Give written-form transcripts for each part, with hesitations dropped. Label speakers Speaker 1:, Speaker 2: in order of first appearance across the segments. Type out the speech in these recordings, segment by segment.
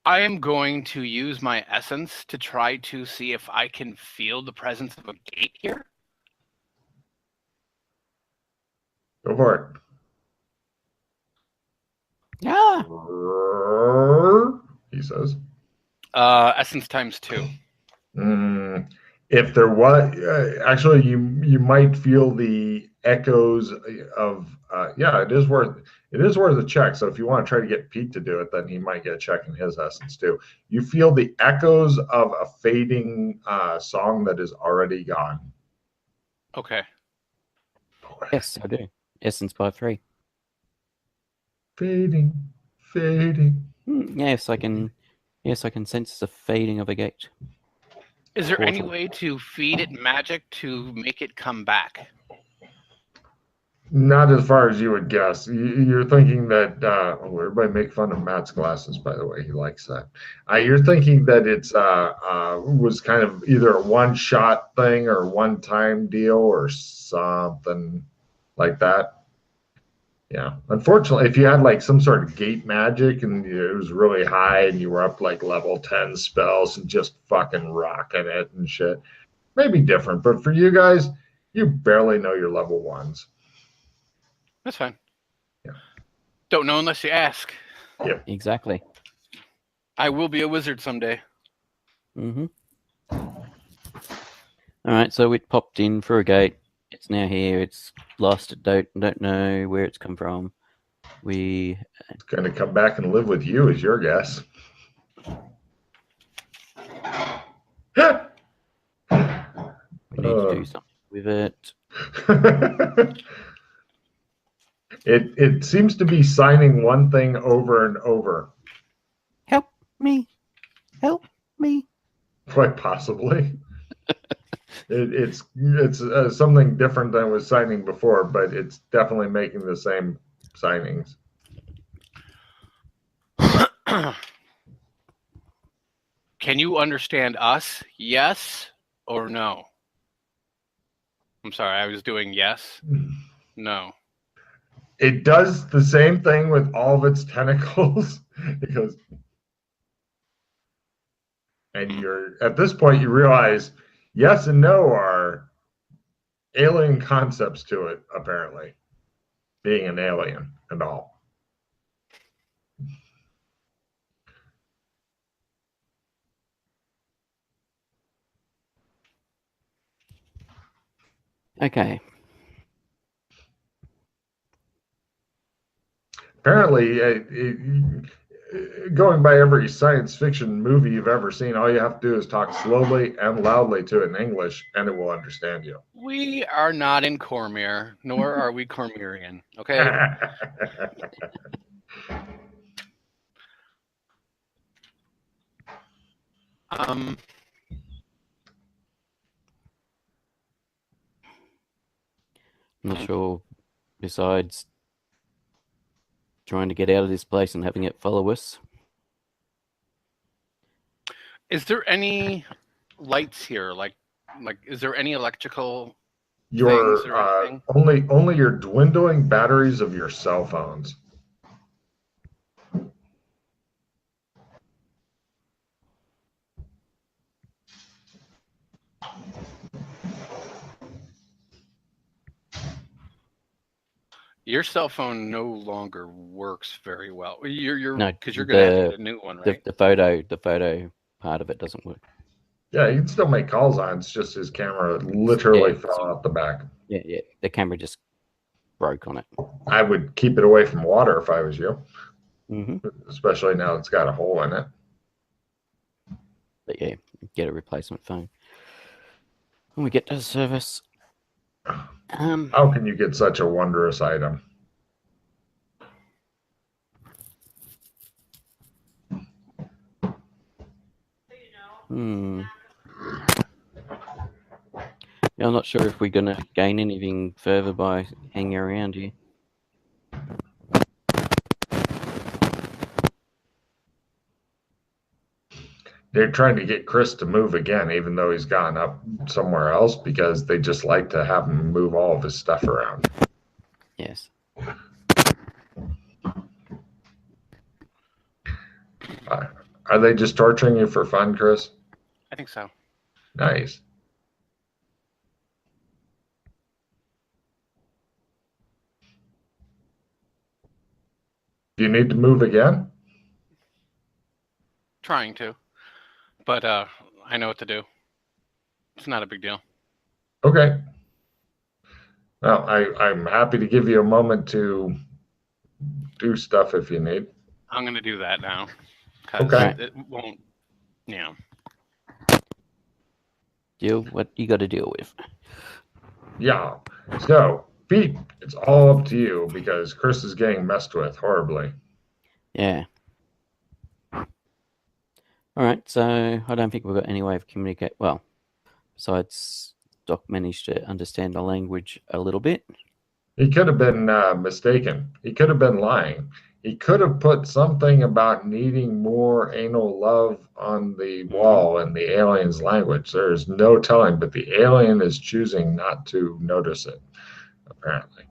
Speaker 1: I am going to use my essence to try to see if I can feel the presence of a gate here.
Speaker 2: Go for
Speaker 3: Yeah.
Speaker 2: it. He says.
Speaker 1: Essence times 2.
Speaker 2: If there was actually, you might feel the echoes of it is worth a check. So if you want to try to get Pete to do it, then he might get a check in his essence too. You feel the echoes of a fading song that is already gone.
Speaker 1: Okay.
Speaker 3: Yes, I do. Essence by 3.
Speaker 2: Fading.
Speaker 3: Yes, I can. Yes, I can sense the fading of a gate.
Speaker 1: Is there any
Speaker 3: Portal.
Speaker 1: way to feed it magic to make it come back?
Speaker 2: Not as far as you would guess. You're thinking that everybody make fun of Matt's glasses, by the way. He likes that. You're thinking that it's was kind of either a one-shot thing or one-time deal or something like that. Yeah. Unfortunately, if you had like some sort of gate magic and it was really high and you were up like level 10 spells and just fucking rocking it and shit, maybe different. But for you guys, you barely know your level ones.
Speaker 1: That's fine.
Speaker 2: Yeah.
Speaker 1: Don't know unless you ask.
Speaker 2: Yep.
Speaker 3: Exactly.
Speaker 1: I will be a wizard someday.
Speaker 3: Mm-hmm. All right, so it popped in through a gate. It's now here. It's lost. Don't know where it's come from.
Speaker 2: It's going to come back and live with you, is your guess.
Speaker 3: We need to do something with it.
Speaker 2: It seems to be signing one thing over and over.
Speaker 3: Help me. Help me.
Speaker 2: Quite possibly. It's something different than it was signing before, but it's definitely making the same signings.
Speaker 1: Can you understand us? Yes or no? I'm sorry, I was doing yes. No.
Speaker 2: It does the same thing with all of its tentacles. It goes, and you're at this point you realize yes and no are alien concepts to it, apparently, being an alien and all.
Speaker 3: Okay.
Speaker 2: Apparently, going by every science fiction movie you've ever seen, all you have to do is talk slowly and loudly to it in English, and it will understand you.
Speaker 1: We are not in Cormier, nor are we Cormirian, okay?
Speaker 3: I'm not sure, besides trying to get out of this place and having it follow us.
Speaker 1: Is there any lights here? Like, is there any electrical
Speaker 2: Your
Speaker 1: things or anything?
Speaker 2: only your dwindling batteries of your cell phones.
Speaker 1: Your cell phone no longer works very well. You're
Speaker 3: No,
Speaker 1: because you're gonna have to get a new one, right?
Speaker 3: The photo part of it doesn't work.
Speaker 2: Yeah, you can still make calls on. It's just his camera literally fell out the back.
Speaker 3: Yeah. The camera just broke on it.
Speaker 2: I would keep it away from water if I was you.
Speaker 3: Mm-hmm.
Speaker 2: Especially now it's got a hole in it.
Speaker 3: But yeah, get a replacement phone. When we get to the service.
Speaker 2: How can you get such a wondrous item?
Speaker 3: Yeah, I'm not sure if we're going to gain anything further by hanging around here.
Speaker 2: They're trying to get Chris to move again, even though he's gone up somewhere else, because they just like to have him move all of his stuff around.
Speaker 3: Yes.
Speaker 2: Are they just torturing you for fun, Chris?
Speaker 1: I think so.
Speaker 2: Nice. Do you need to move again?
Speaker 1: Trying to, but I know what to do. It's not a big deal.
Speaker 2: Okay. Well, I'm happy to give you a moment to do stuff if you need.
Speaker 1: I'm gonna do that now because
Speaker 2: Okay.
Speaker 1: it won't. Yeah.
Speaker 3: Deal what you got to deal with.
Speaker 2: Yeah. So, Pete, it's all up to you because Chris is getting messed with horribly.
Speaker 3: Yeah. All right. So I don't think we've got any way of communicate. Well, besides Doc managed to understand the language a little bit.
Speaker 2: He could have been mistaken. He could have been lying. He could have put something about needing more anal love on the wall in the alien's language. There's no telling, but the alien is choosing not to notice it, apparently.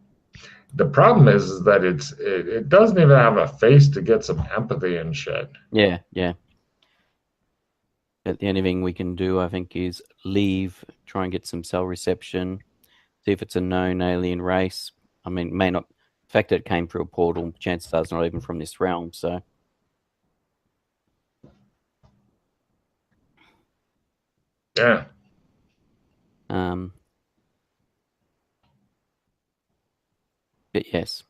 Speaker 2: The problem is that it doesn't even have a face to get some empathy and shit.
Speaker 3: Yeah, yeah. But the only thing we can do, I think, is leave, try and get some cell reception, see if it's a known alien race. I mean, may not. The fact that it came through a portal, chances are it's not even from this realm. So,
Speaker 2: Yeah.
Speaker 3: But yes.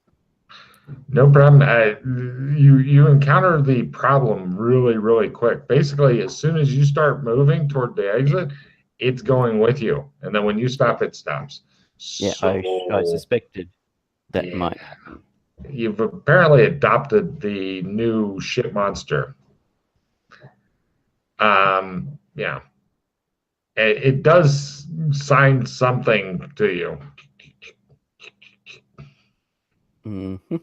Speaker 2: No problem. You encounter the problem really, really quick. Basically, as soon as you start moving toward the exit, it's going with you. And then when you stop, it stops.
Speaker 3: Yeah,
Speaker 2: So,
Speaker 3: I suspected that
Speaker 2: yeah.
Speaker 3: might happen.
Speaker 2: You've apparently adopted the new shit monster. Yeah. It does sign something to you.
Speaker 3: Mm-hmm.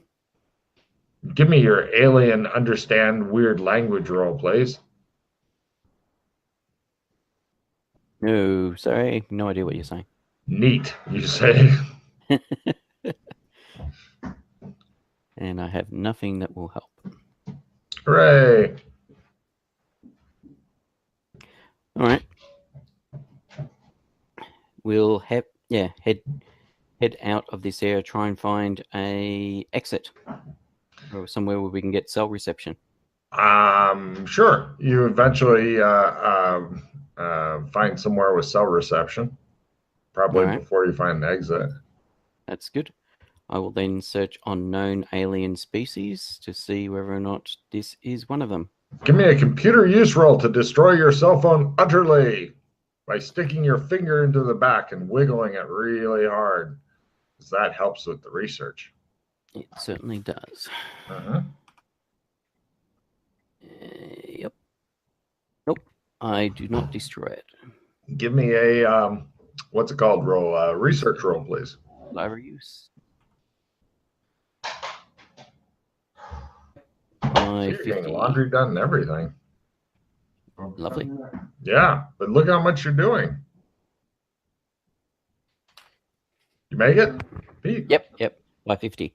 Speaker 2: Give me your alien understand weird language roll, please.
Speaker 3: No, sorry, no idea what you're saying.
Speaker 2: Neat, you say.
Speaker 3: And I have nothing that will help.
Speaker 2: Hooray.
Speaker 3: All right. We'll head out of this area, try and find a exit or somewhere where we can get cell reception.
Speaker 2: Sure. You eventually find somewhere with cell reception, probably
Speaker 3: Right.
Speaker 2: before you find an exit.
Speaker 3: That's good. I will then search on known alien species to see whether or not this is one of them.
Speaker 2: Give me a computer use roll to destroy your cell phone utterly by sticking your finger into the back and wiggling it really hard, because that helps with the research.
Speaker 3: It certainly does.
Speaker 2: Uh-huh.
Speaker 3: Yep. Nope. I do not destroy it.
Speaker 2: Give me a what's it called? Roll research roll, please.
Speaker 3: Library use.
Speaker 2: You're getting laundry done and everything.
Speaker 3: Lovely.
Speaker 2: Yeah, but look how much you're doing. You make it, Pete?
Speaker 3: Yep. By 50.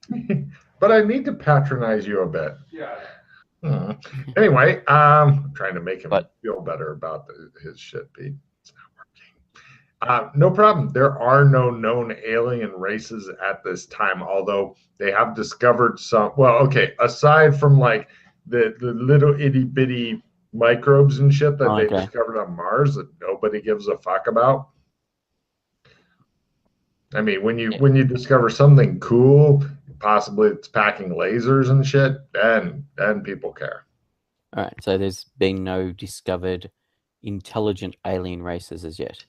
Speaker 2: But I need to patronize you a bit.
Speaker 4: Yeah.
Speaker 2: Anyway, I'm trying to make him
Speaker 3: But-
Speaker 2: feel better about his shit, Pete. It's not working. No problem. There are no known alien races at this time, although they have discovered some. Well, okay, aside from like the little itty bitty microbes and shit that they discovered on Mars that nobody gives a fuck about. I mean, when you discover something cool, possibly it's packing lasers and shit, then people care.
Speaker 3: All right. So there's been no discovered intelligent alien races as yet.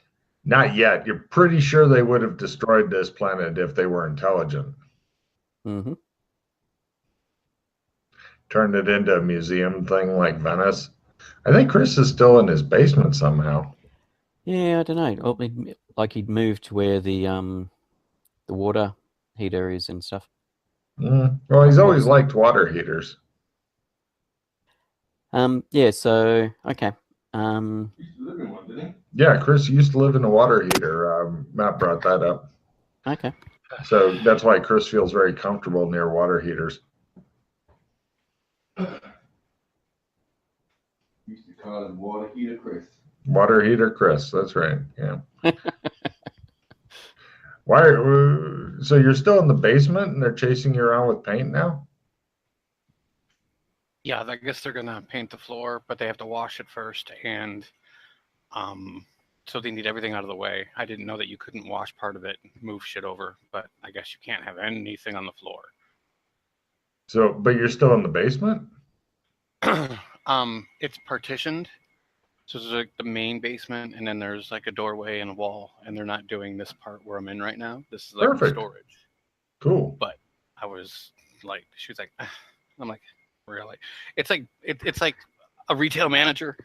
Speaker 2: Not yet. You're pretty sure they would have destroyed this planet if they were intelligent.
Speaker 3: Mm-hmm.
Speaker 2: Turned it into a museum thing like Venice. I think Chris is still in his basement somehow.
Speaker 3: Yeah, I don't know. Well, like he'd moved to where the water heater is and stuff.
Speaker 2: Well, he's always liked water heaters.
Speaker 3: Yeah. So okay.
Speaker 4: He used to live in one, didn't he?
Speaker 2: Yeah, Chris used to live in a water heater. Matt brought that up.
Speaker 3: Okay.
Speaker 2: So that's why Chris feels very comfortable near water heaters.
Speaker 4: Call him Water Heater Chris.
Speaker 2: Water Heater Chris. That's right. Yeah. Why? So you're still in the basement and they're chasing you around with paint now?
Speaker 1: Yeah, I guess they're gonna paint the floor, but they have to wash it first, and so they need everything out of the way. I didn't know that you couldn't wash part of it and move shit over, but I guess you can't have anything on the floor.
Speaker 2: So, but you're still in the basement?
Speaker 1: It's partitioned, so there's like the main basement, and then there's like a doorway and a wall, and they're not doing this part where I'm in right now. This is like the
Speaker 2: Perfect.
Speaker 1: storage.
Speaker 2: Cool.
Speaker 1: But I was like, she was like, I'm like, really? It's like it's like a retail manager.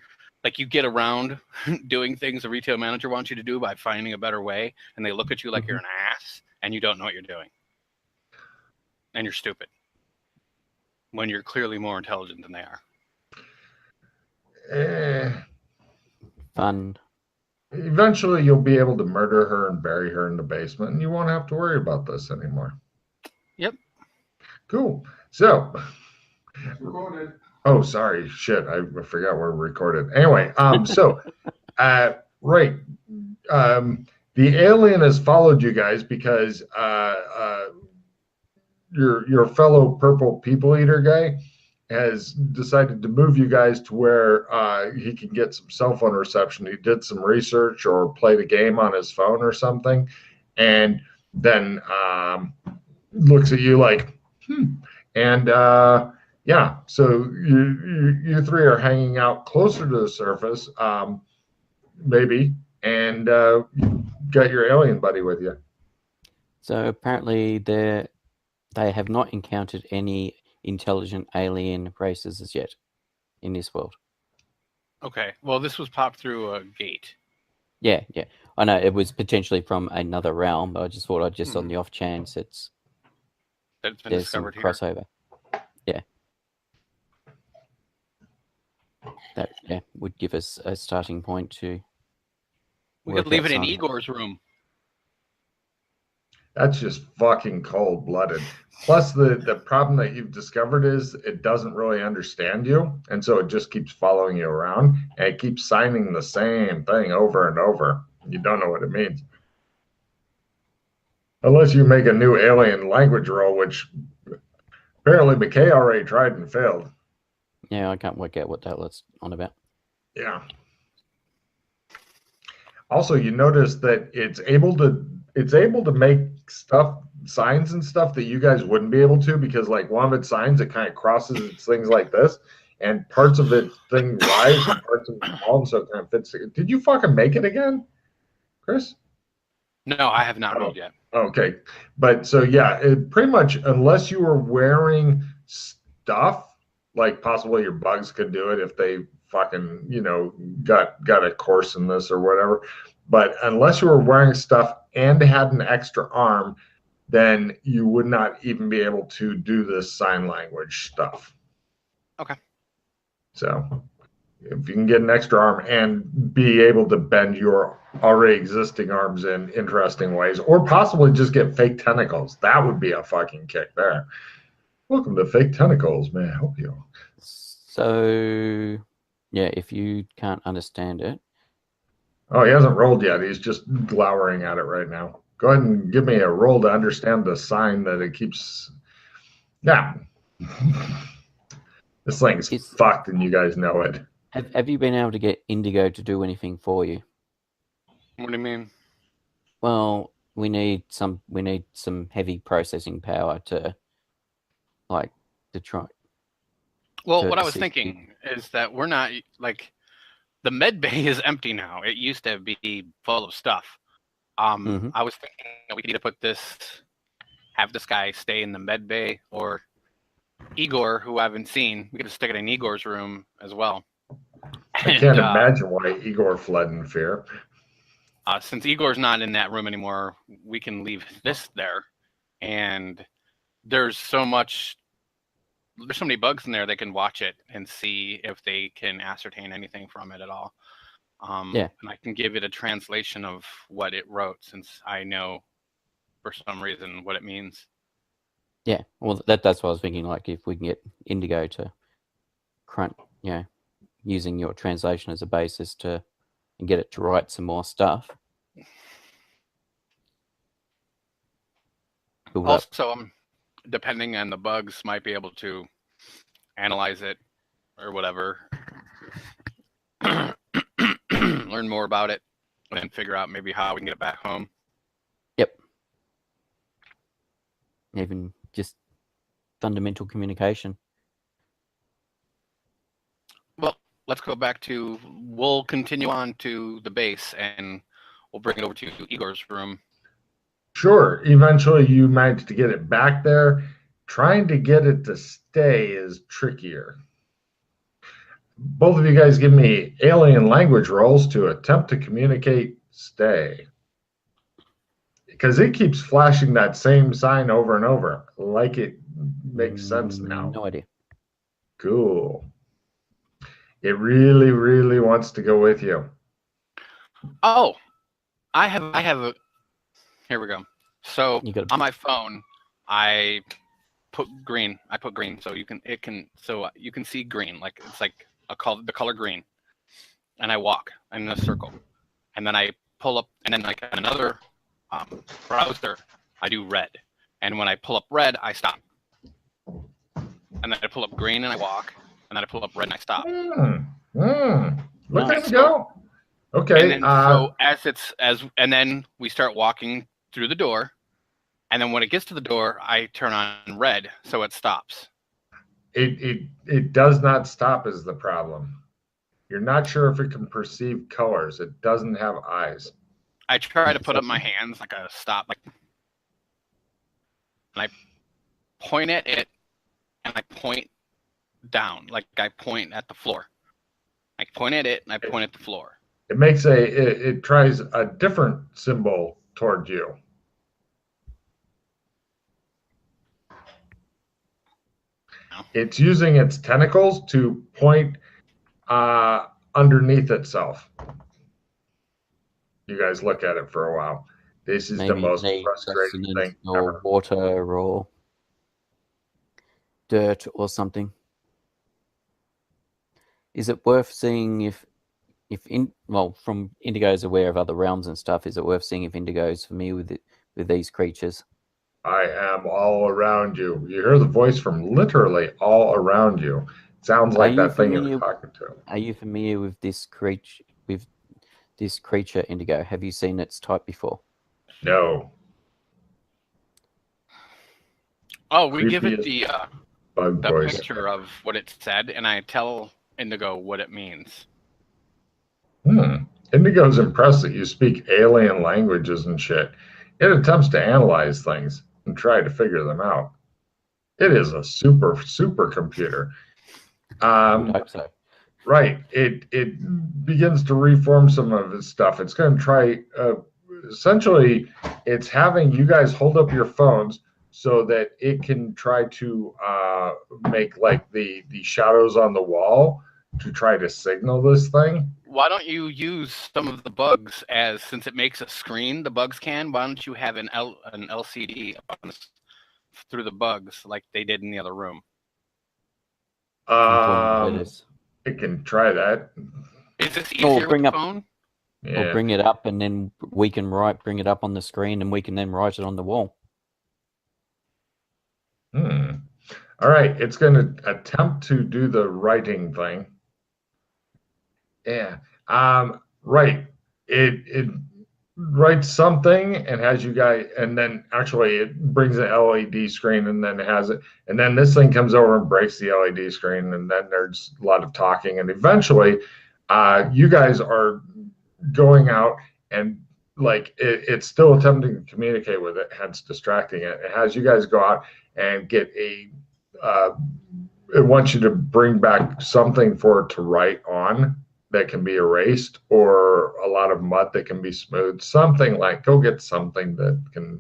Speaker 1: Like you get around doing things a retail manager wants you to do by finding a better way, and they look at you like you're an ass, and you don't know what you're doing, and you're stupid when you're clearly more intelligent than they are.
Speaker 3: Fun.
Speaker 2: Eventually, you'll be able to murder her and bury her in the basement, and you won't have to worry about this anymore.
Speaker 1: Yep.
Speaker 2: Cool. So,
Speaker 4: It's recorded.
Speaker 2: oh, sorry, shit, I forgot we're recorded. Anyway, right, the alien has followed you guys because your fellow purple people eater guy has decided to move you guys to where he can get some cell phone reception. He did some research or played a game on his phone or something, and then looks at you like, and yeah. So you three are hanging out closer to the surface, maybe, and you got your alien buddy with you.
Speaker 3: So apparently they have not encountered any intelligent alien races as yet in this world.
Speaker 1: Okay. Well, this was popped through a gate.
Speaker 3: Yeah. I know it was potentially from another realm, but I just thought on the off chance
Speaker 1: That's been
Speaker 3: there's some
Speaker 1: discovered here.
Speaker 3: crossover. Yeah. That would give us a starting point to.
Speaker 1: We could leave it in
Speaker 3: outside.
Speaker 1: Igor's room.
Speaker 2: That's just fucking cold-blooded. Plus, the problem that you've discovered is it doesn't really understand you, and so it just keeps following you around, and it keeps signing the same thing over and over. You don't know what it means. Unless you make a new alien language roll, which apparently McKay already tried and failed.
Speaker 3: Yeah, I can't work out what the hell it's on about.
Speaker 2: Yeah. Also, you notice that it's able to make signs and stuff that you guys wouldn't be able to, because like one of its signs, it kind of crosses its things like this, and parts of its thing rise and parts of it fall, and so it kind of fits. Did you fucking make it again, Chris?
Speaker 1: No, I have not rolled yet.
Speaker 2: Okay. But so yeah, it pretty much, unless you were wearing stuff, like possibly your bugs could do it if they fucking, got a course in this or whatever. But unless you were wearing stuff and had an extra arm, then you would not even be able to do this sign language stuff.
Speaker 1: Okay.
Speaker 2: So if you can get an extra arm and be able to bend your already existing arms in interesting ways, or possibly just get fake tentacles, that would be a fucking kick there. Welcome to Fake Tentacles. May I help you?
Speaker 3: So, yeah, if you can't understand it.
Speaker 2: Oh, he hasn't rolled yet. He's just glowering at it right now. Go ahead and give me a roll to understand the sign that it keeps. Yeah. This thing's fucked and you guys know it.
Speaker 3: Have you been able to get Indigo to do anything for you?
Speaker 1: What do you mean?
Speaker 3: Well, we need some heavy processing power to try.
Speaker 1: Well, what I was thinking is that we're not like the med bay is empty now. It used to be full of stuff. I was thinking that we need to have this guy stay in the med bay, or Igor, who I haven't seen, we could stick it in Igor's room as well.
Speaker 2: I can't imagine why Igor fled in fear.
Speaker 1: Since Igor's not in that room anymore, we can leave this there. And there's so many bugs in there, they can watch it and see if they can ascertain anything from it at all. And I can give it a translation of what it wrote, since I know for some reason what it means.
Speaker 3: Yeah, well, that's what I was thinking. Like, if we can get Indigo to using your translation as a basis to and get it to write some more stuff. Build up.
Speaker 1: Also, depending on the bugs, might be able to analyze it or whatever, learn more about it, and then figure out maybe how we can get it back home.
Speaker 3: Yep. Even just fundamental communication.
Speaker 1: Well, let's go back to, we'll continue on to the base and we'll bring it over to Igor's room.
Speaker 2: Sure. Eventually, you manage to get it back there. Trying to get it to stay is trickier. Both of you guys give me alien language rolls to attempt to communicate stay. Because it keeps flashing that same sign over and over, like it makes sense now.
Speaker 3: No idea.
Speaker 2: Cool. It really, really wants to go with you.
Speaker 1: Oh, I have a, here we go. So
Speaker 3: You got
Speaker 1: on my phone, I put green so you can see green, like it's like the color green, and I walk in a circle, and then I pull up, and then like on another browser I do red, and when I pull up red I stop, and then I pull up green and I walk, and then I pull up red and I stop.
Speaker 2: Look at
Speaker 1: So-
Speaker 2: it go. Okay.
Speaker 1: And then so and then we start walking through the door, and then when it gets to the door I turn on red so it stops.
Speaker 2: It does not stop is the problem. You're not sure if it can perceive colors. It doesn't have eyes.
Speaker 1: I try to put up my hands like a stop, like, and I point at it, and I point down, like I point at the floor. I point at it, and I point at the floor.
Speaker 2: It tries a different symbol toward you. It's using its tentacles to point underneath itself. You guys look at it for a while. This is the most frustrating thing
Speaker 3: or
Speaker 2: ever.
Speaker 3: water or dirt or something. Is it worth seeing from Indigo's aware of other realms and stuff, is it worth seeing if Indigo's familiar with these creatures?
Speaker 2: I am all around you. You hear the voice from literally all around you. Sounds like that thing you're talking to.
Speaker 3: Are you familiar with this creature? Indigo? Have you seen its type before?
Speaker 2: No.
Speaker 1: Oh, we give it
Speaker 2: Creepy
Speaker 1: the
Speaker 2: Bug voice.
Speaker 1: picture of what it said, and I tell Indigo what it means.
Speaker 2: Indigo's impressed that you speak alien languages and shit. It attempts to analyze things and try to figure them out. It is a super computer.
Speaker 3: I would hope so.
Speaker 2: Right. It begins to reform some of its stuff. It's going to try. Essentially, it's having you guys hold up your phones so that it can try to make like the shadows on the wall to try to signal this thing.
Speaker 1: Why don't you use some of the bugs since it makes a screen, the bugs can, why don't you have an LCD through the bugs like they did in the other room?
Speaker 2: It can try that.
Speaker 1: Is this easier with the phone?
Speaker 2: Yeah.
Speaker 3: Or bring it up and then we can bring it up on the screen and we can then write it on the wall.
Speaker 2: All right, it's going to attempt to do the writing thing. Yeah. Right. It writes something and has you guys, and then actually it brings an LED screen and then has it, and then this thing comes over and breaks the LED screen, and then there's a lot of talking, and eventually you guys are going out and like it's still attempting to communicate with it, hence distracting it. It has you guys go out and get it wants you to bring back something for it to write on that can be erased, or a lot of mud that can be smoothed. Something like, go get something that can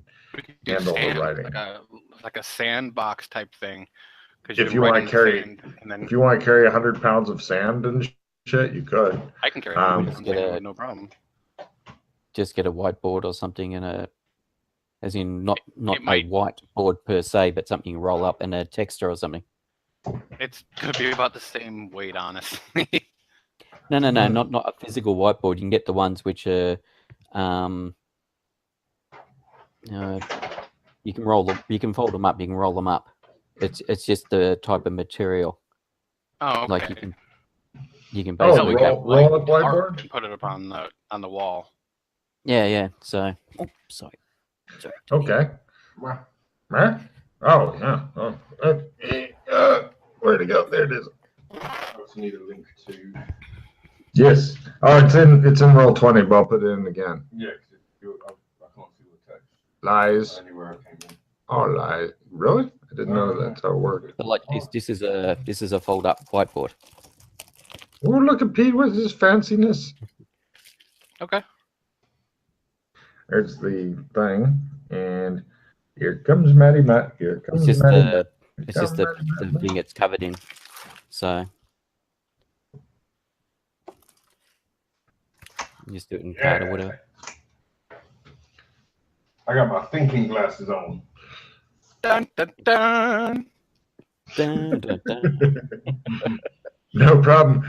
Speaker 2: handle the writing.
Speaker 1: Like a sandbox type thing.
Speaker 2: If you want to carry, if you want to carry 100 pounds of sand and shit, you could.
Speaker 1: I can carry 100 pounds of sand, no problem.
Speaker 3: Just get a whiteboard or something, as in not a whiteboard per se, but something you roll up and a texture or something.
Speaker 1: It's gonna be about the same weight, honestly.
Speaker 3: No, not a physical whiteboard. You can get the ones which are, you can roll them. You can fold them up. You can roll them up. It's just the type of material.
Speaker 1: Oh, okay.
Speaker 3: Like you can
Speaker 2: Oh,
Speaker 3: basically
Speaker 2: roll up whiteboard.
Speaker 1: And put it up on the wall.
Speaker 3: Yeah. So, sorry.
Speaker 2: Okay. Huh? Oh yeah. Where'd it go? There it is.
Speaker 4: I also need a link to.
Speaker 2: Yes. Oh, it's in Roll20, but I'll put it in again.
Speaker 4: Yeah, because I can't see the text.
Speaker 2: Lies.
Speaker 4: Anywhere I came in.
Speaker 2: Oh, lies. Really? I didn't know that's how it worked.
Speaker 3: But like this is a fold up whiteboard.
Speaker 2: Oh, look at Pete with his fanciness.
Speaker 1: Okay.
Speaker 2: There's the thing, and here comes Matty Matt. Here comes
Speaker 3: It's just
Speaker 2: Matty
Speaker 3: the
Speaker 2: Matt.
Speaker 3: it's just the thing it's covered in. So you just do it in card or whatever.
Speaker 4: I got my thinking glasses on.
Speaker 1: Dun dun dun.
Speaker 3: Dun, dun, dun.
Speaker 2: No problem.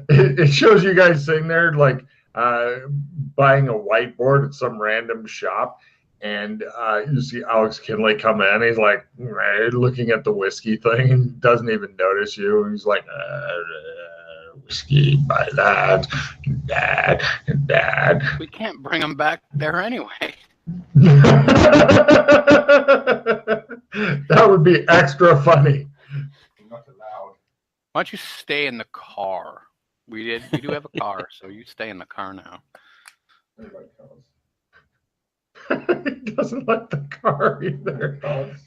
Speaker 2: It shows you guys sitting there like buying a whiteboard at some random shop, and you see Alex Kinley come in. He's like looking at the whiskey thing and doesn't even notice you. He's like, whiskey, buy that, and dad.
Speaker 1: We can't bring them back there anyway.
Speaker 2: That would be extra funny.
Speaker 4: I'm not allowed.
Speaker 1: Why don't you stay in the car? We do have a car, so you stay in the car now.
Speaker 4: Everybody cars.
Speaker 2: He doesn't like the car either.
Speaker 4: Cars.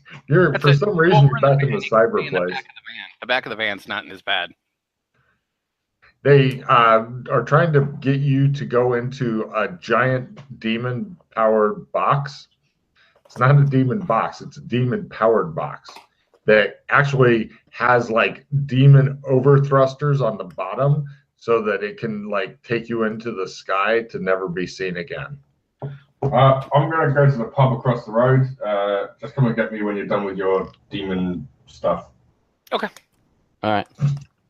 Speaker 2: For some reason, you're back in the cyber place.
Speaker 1: The back of the van's not as bad.
Speaker 2: They are trying to get you to go into a giant demon-powered box. It's not a demon box. It's a demon-powered box that actually has like demon overthrusters on the bottom so that it can like take you into the sky to never be seen again.
Speaker 4: I'm going to go to the pub across the road. Just come and get me when you're done with your demon stuff.
Speaker 1: Okay.
Speaker 3: All right.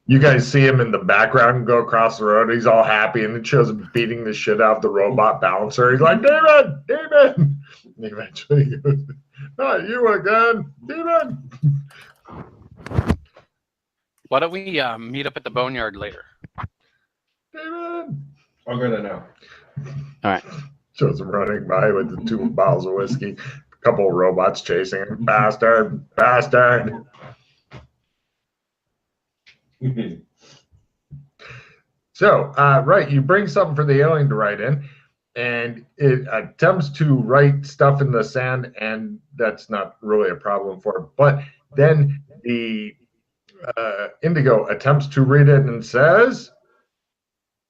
Speaker 2: You guys see him in the background go across the road. He's all happy, and it shows him beating the shit out of the robot bouncer. He's like, Demon! Demon! And eventually he goes, not you again, Demon!
Speaker 1: Why don't we meet up at the boneyard later?
Speaker 2: Demon!
Speaker 4: I'll go there now.
Speaker 3: All right.
Speaker 2: Shows him running by with the 2 bottles of whiskey. A couple of robots chasing him. Bastard! Bastard! So, right, you bring something for the alien to write in, and it attempts to write stuff in the sand, and that's not really a problem for it. But then the Indigo attempts to read it and says,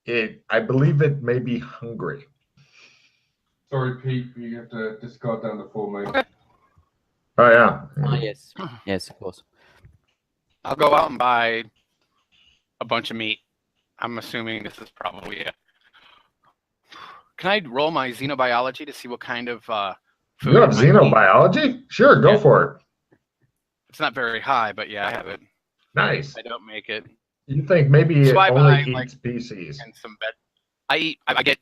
Speaker 2: I believe it may be hungry.
Speaker 4: Sorry, Pete, you have to discard down the 4, mate.
Speaker 2: Oh, yeah.
Speaker 3: Oh, yes. Yes, of course.
Speaker 1: I'll go out and buy a bunch of meat. I'm assuming this is probably it. Can I roll my xenobiology to see what kind of food?
Speaker 2: You have
Speaker 1: it might be?
Speaker 2: xenobiology? Sure, go
Speaker 1: Yeah.
Speaker 2: for it.
Speaker 1: It's not very high, but yeah, I have it.
Speaker 2: Nice.
Speaker 1: I don't make it.
Speaker 2: You think maybe it
Speaker 1: So I
Speaker 2: only
Speaker 1: buy,
Speaker 2: eats
Speaker 1: like,
Speaker 2: species.
Speaker 1: And some I get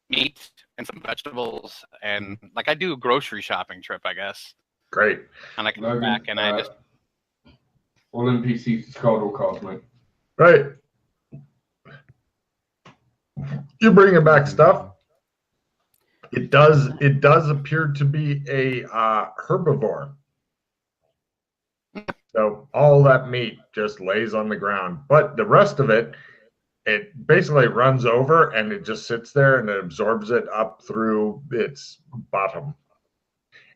Speaker 1: meat and some vegetables, and like I do a grocery shopping trip, I guess.
Speaker 2: Great.
Speaker 1: And I come
Speaker 4: Logan,
Speaker 1: back and I just
Speaker 4: all NPCs discard all cards, mate.
Speaker 2: Right. You bringing back stuff. It does appear to be a herbivore. So all that meat just lays on the ground, but the rest of it basically runs over and it just sits there and it absorbs it up through its bottom,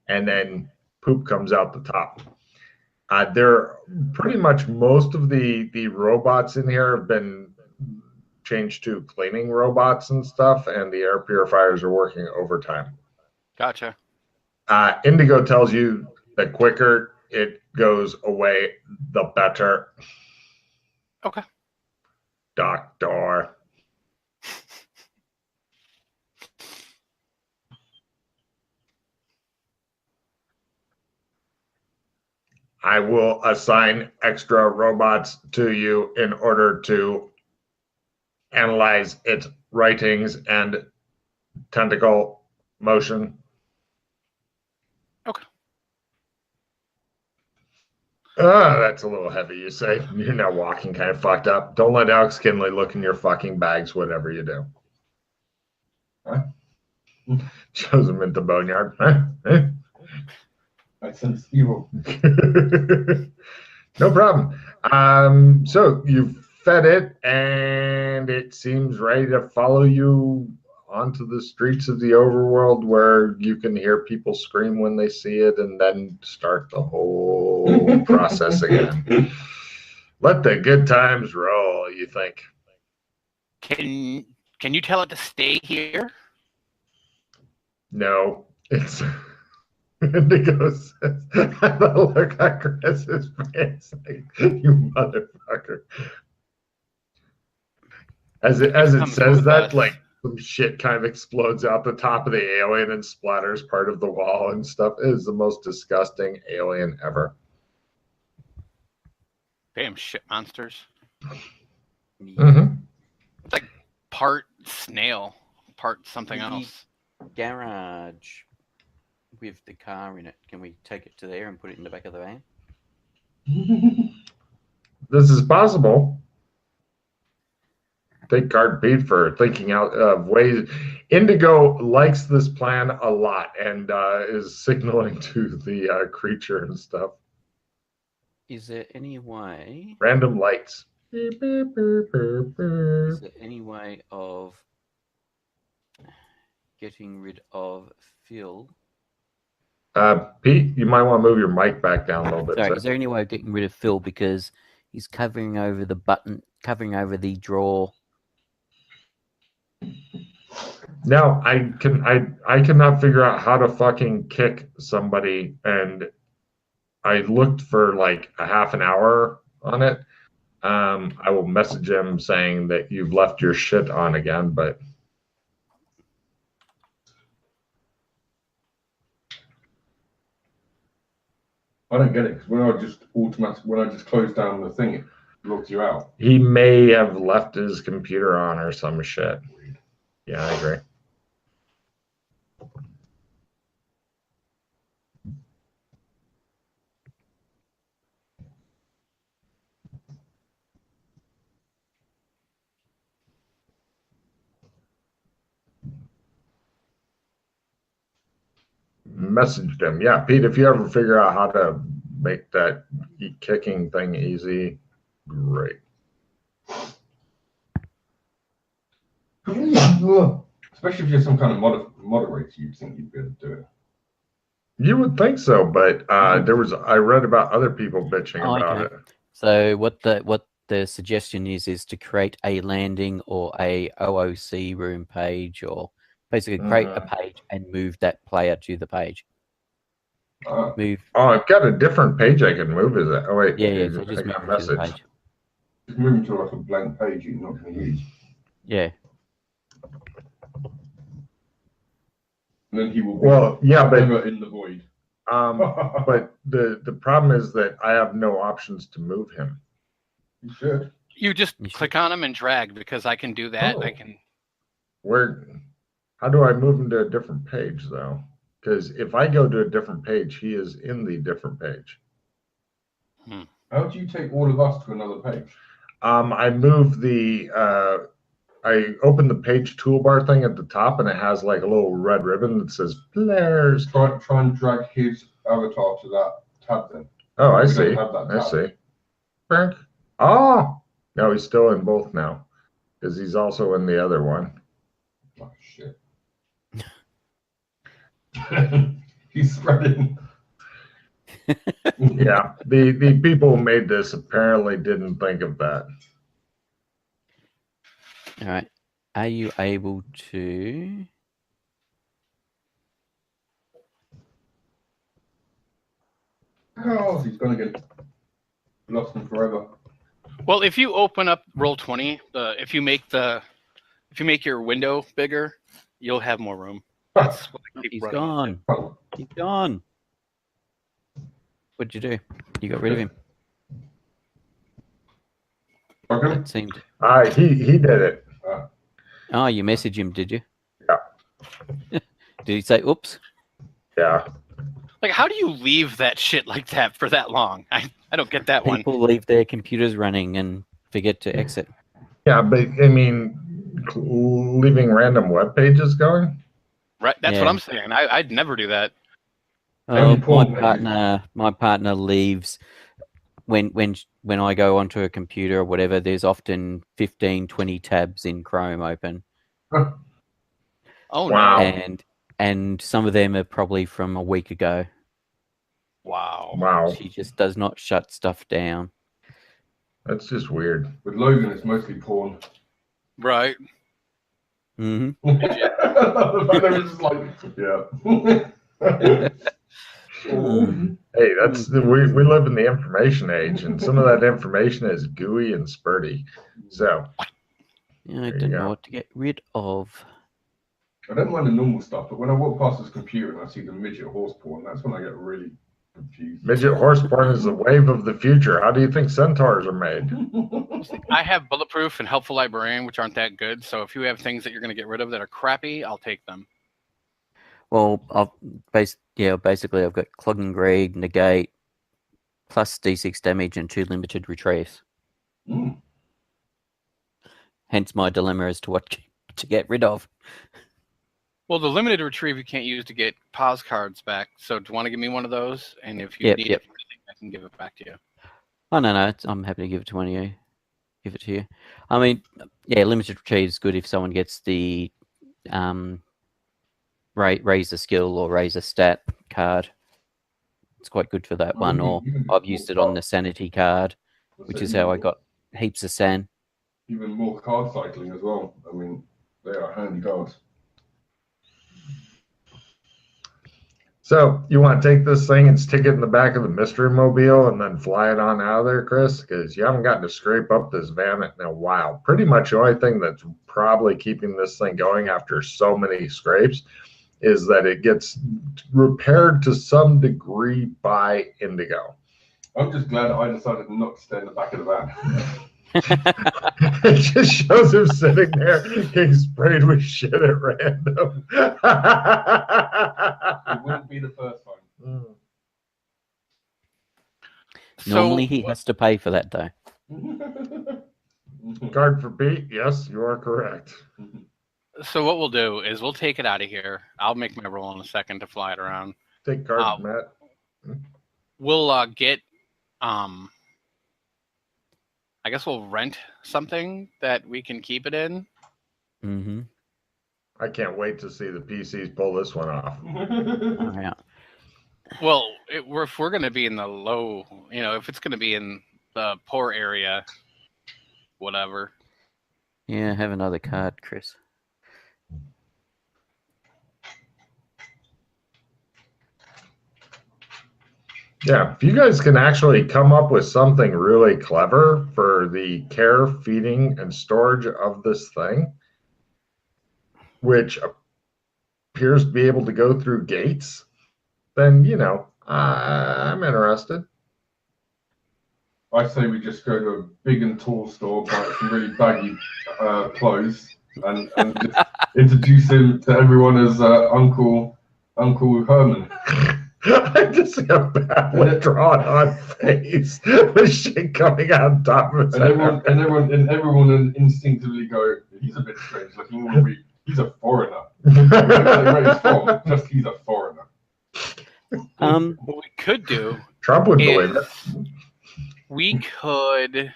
Speaker 2: and then poop comes out the top. They're pretty much most of the robots in here have been changed to cleaning robots and stuff, and the air purifiers are working overtime.
Speaker 1: gotcha.
Speaker 2: Indigo tells you the quicker it goes away, the better.
Speaker 1: Okay.
Speaker 2: Doctor. I will assign extra robots to you in order to analyze its writings and tentacle motion.
Speaker 1: Okay.
Speaker 2: That's a little heavy, you say. You're now walking kind of fucked up. Don't let Alex Kinley look in your fucking bags, whatever you do.
Speaker 4: Huh?
Speaker 2: Shows him at the boneyard.
Speaker 4: I sense evil.
Speaker 2: No problem. So you've fed it, and it seems ready to follow you onto the streets of the overworld, where you can hear people scream when they see it, and then start the whole process again. Let the good times roll, you think.
Speaker 1: Can you tell it to stay here?
Speaker 2: No, it's Indigo says, the look on Chris's face, like, you motherfucker. As it
Speaker 1: Comes
Speaker 2: says
Speaker 1: with
Speaker 2: that,
Speaker 1: us.
Speaker 2: like some shit kind of explodes out the top of the alien and splatters part of the wall and stuff. It is the most disgusting alien ever.
Speaker 1: Damn shit monsters.
Speaker 2: Mm-hmm.
Speaker 1: It's like part snail, part something
Speaker 3: The
Speaker 1: else.
Speaker 3: garage with the car in it. Can we take it to there and put it in the back of the van?
Speaker 2: This is possible. Take carte beat for thinking out of ways. Indigo likes this plan a lot and is signaling to the creature and stuff.
Speaker 3: Is there any way?
Speaker 2: Random lights.
Speaker 3: Is there any way of getting rid of Phil?
Speaker 2: Pete, you might want to move your mic back down a little bit.
Speaker 3: Sorry,
Speaker 2: sir.
Speaker 3: is there any way of getting rid of Phil because he's covering over the button, covering over the drawer?
Speaker 2: No, I cannot figure out how to fucking kick somebody, and I looked for like a half an hour on it. I will message him saying that you've left your shit on again, but
Speaker 4: I don't get it because when I just closed down the thing, it locked you out.
Speaker 2: he may have left his computer on or some shit. Yeah, I agree. Messaged him. Yeah, Pete, if you ever figure out how to make that kicking thing easy, great.
Speaker 4: Especially if you're some kind of moderator, you'd think you'd be able to do it.
Speaker 2: You would think so, but I read about other people bitching about
Speaker 3: okay.
Speaker 2: it.
Speaker 3: So what the suggestion is to create a landing or a OOC room page, or basically create a page and move that player to the page. Move.
Speaker 2: Oh, I've got a different page I can move. Is that? Oh wait,
Speaker 3: Yeah. So just
Speaker 2: I
Speaker 3: move
Speaker 2: got a
Speaker 3: it to the
Speaker 2: message.
Speaker 3: page.
Speaker 4: Just moving to like a blank page you're not going to use.
Speaker 3: Yeah.
Speaker 4: And then he will be
Speaker 2: Well, yeah, but
Speaker 4: forever in the void.
Speaker 2: but the problem is that I have no options to move him.
Speaker 4: You should.
Speaker 1: You just
Speaker 3: You should-
Speaker 1: click on them and drag because I can do that. I
Speaker 2: Oh.
Speaker 1: can.
Speaker 2: Where? How do I move him to a different page though? Because if I go to a different page, he is in the different page.
Speaker 4: How do you take all of us to another page?
Speaker 2: I move the I open the page toolbar thing at the top, and it has like a little red ribbon that says players.
Speaker 4: Try and drag his avatar to that tab then.
Speaker 2: Oh, I
Speaker 4: We
Speaker 2: see.
Speaker 4: don't have that
Speaker 2: I
Speaker 4: tab.
Speaker 2: see. Frank. Oh, no, he's still in both now because he's also in the other one.
Speaker 4: Oh shit. He's spreading.
Speaker 2: Yeah, the people who made this apparently didn't think of that.
Speaker 3: All right. Are you able to?
Speaker 4: Oh, he's gonna get lost him forever.
Speaker 1: Well, if you open up Roll20, if you make your window bigger, you'll have more room. That's what I keep
Speaker 3: He's
Speaker 1: running into.
Speaker 3: gone. He's gone. What'd you do? You got rid of him.
Speaker 4: Okay.
Speaker 3: That seemed.
Speaker 2: He did it.
Speaker 3: Oh, you messaged him, did you?
Speaker 2: Yeah.
Speaker 3: Did he say, oops?
Speaker 2: Yeah.
Speaker 1: Like, how do you leave that shit like that for that long? I don't get that one.
Speaker 3: People leave their computers running and forget to exit.
Speaker 2: Yeah, but I mean, leaving random web pages going.
Speaker 1: Right, that's what
Speaker 3: Yeah.
Speaker 1: I'm saying. I'd never do that.
Speaker 4: Only
Speaker 3: My
Speaker 4: porn pages.
Speaker 3: partner leaves when I go onto a computer or whatever. There's often 15, 20 tabs in Chrome open,
Speaker 1: Oh
Speaker 2: Wow.
Speaker 1: no!
Speaker 3: and some of them are probably from a week ago.
Speaker 1: Wow.
Speaker 2: Wow,
Speaker 3: She just does not shut stuff down.
Speaker 2: that's just weird.
Speaker 4: With Logan, it's mostly porn.
Speaker 1: Right.
Speaker 3: Hmm.
Speaker 4: They were just like, yeah.
Speaker 2: Hey, we live in the information age, and some of that information is gooey and spurty. So
Speaker 3: Yeah, I
Speaker 2: There you
Speaker 3: don't know
Speaker 2: go.
Speaker 3: what to get rid of.
Speaker 4: I don't mind the normal stuff, but when I walk past this computer and I see the midget horse porn, that's when I get really confused.
Speaker 2: midget horse porn is the wave of the future. How do you think centaurs are made?
Speaker 1: I have bulletproof and helpful librarian, which aren't that good. So if you have things that you're going to get rid of that are crappy, I'll take them.
Speaker 3: Well, basically I've got Clog and Greed, Negate, plus D6 damage and 2 limited retrieves.
Speaker 4: Mm.
Speaker 3: Hence my dilemma as to what to get rid of.
Speaker 1: Well, the limited retrieve you can't use to get pause cards back. So do you want to give me one of those? And if you need it, I can give it back to you.
Speaker 3: Oh, no, I'm happy to give it to one of you. Give it to you. I mean, yeah, limited retrieve is good if someone gets the raise a skill or raise a stat card. It's quite good for that one. Or I've used it on the sanity card, which is how I got heaps of san.
Speaker 4: Even more card cycling as well. I mean, they are handy cards.
Speaker 2: So you want to take this thing and stick it in the back of the mystery mobile and then fly it on out of there, Chris? Because you haven't gotten to scrape up this van in a while. Pretty much the only thing that's probably keeping this thing going after so many scrapes is that it gets repaired to some degree by Indigo.
Speaker 4: I'm just glad I decided not to stay in the back of the van.
Speaker 2: It just shows him sitting there getting sprayed with shit at random.
Speaker 4: It wouldn't be the first time.
Speaker 3: Normally he has to pay for that, though.
Speaker 2: Guard for Pete, yes, you are correct.
Speaker 1: So what we'll do is we'll take it out of here. I'll make my roll in a second to fly it around.
Speaker 2: Take card, Matt.
Speaker 1: We'll get I guess we'll rent something that we can keep it in.
Speaker 3: Mm-hmm.
Speaker 2: I can't wait to see the PCs pull this one off.
Speaker 3: All right.
Speaker 1: Well, if we're going to be in the low, if it's going to be in the poor area, whatever.
Speaker 3: Yeah, have another card, Chris.
Speaker 2: Yeah, if you guys can actually come up with something really clever for the care, feeding, and storage of this thing, which appears to be able to go through gates, then, I'm interested.
Speaker 4: I say we just go to a big and tall store, buy some really baggy clothes, and just introduce him to everyone as Uncle Herman.
Speaker 2: I just see a bad drawn on face with shit coming out top of his
Speaker 4: and everyone instinctively go, he's a bit strange looking. He's a foreigner. Where he's from, just he's a foreigner.
Speaker 1: What we could do
Speaker 2: Trump would believe it.
Speaker 1: We could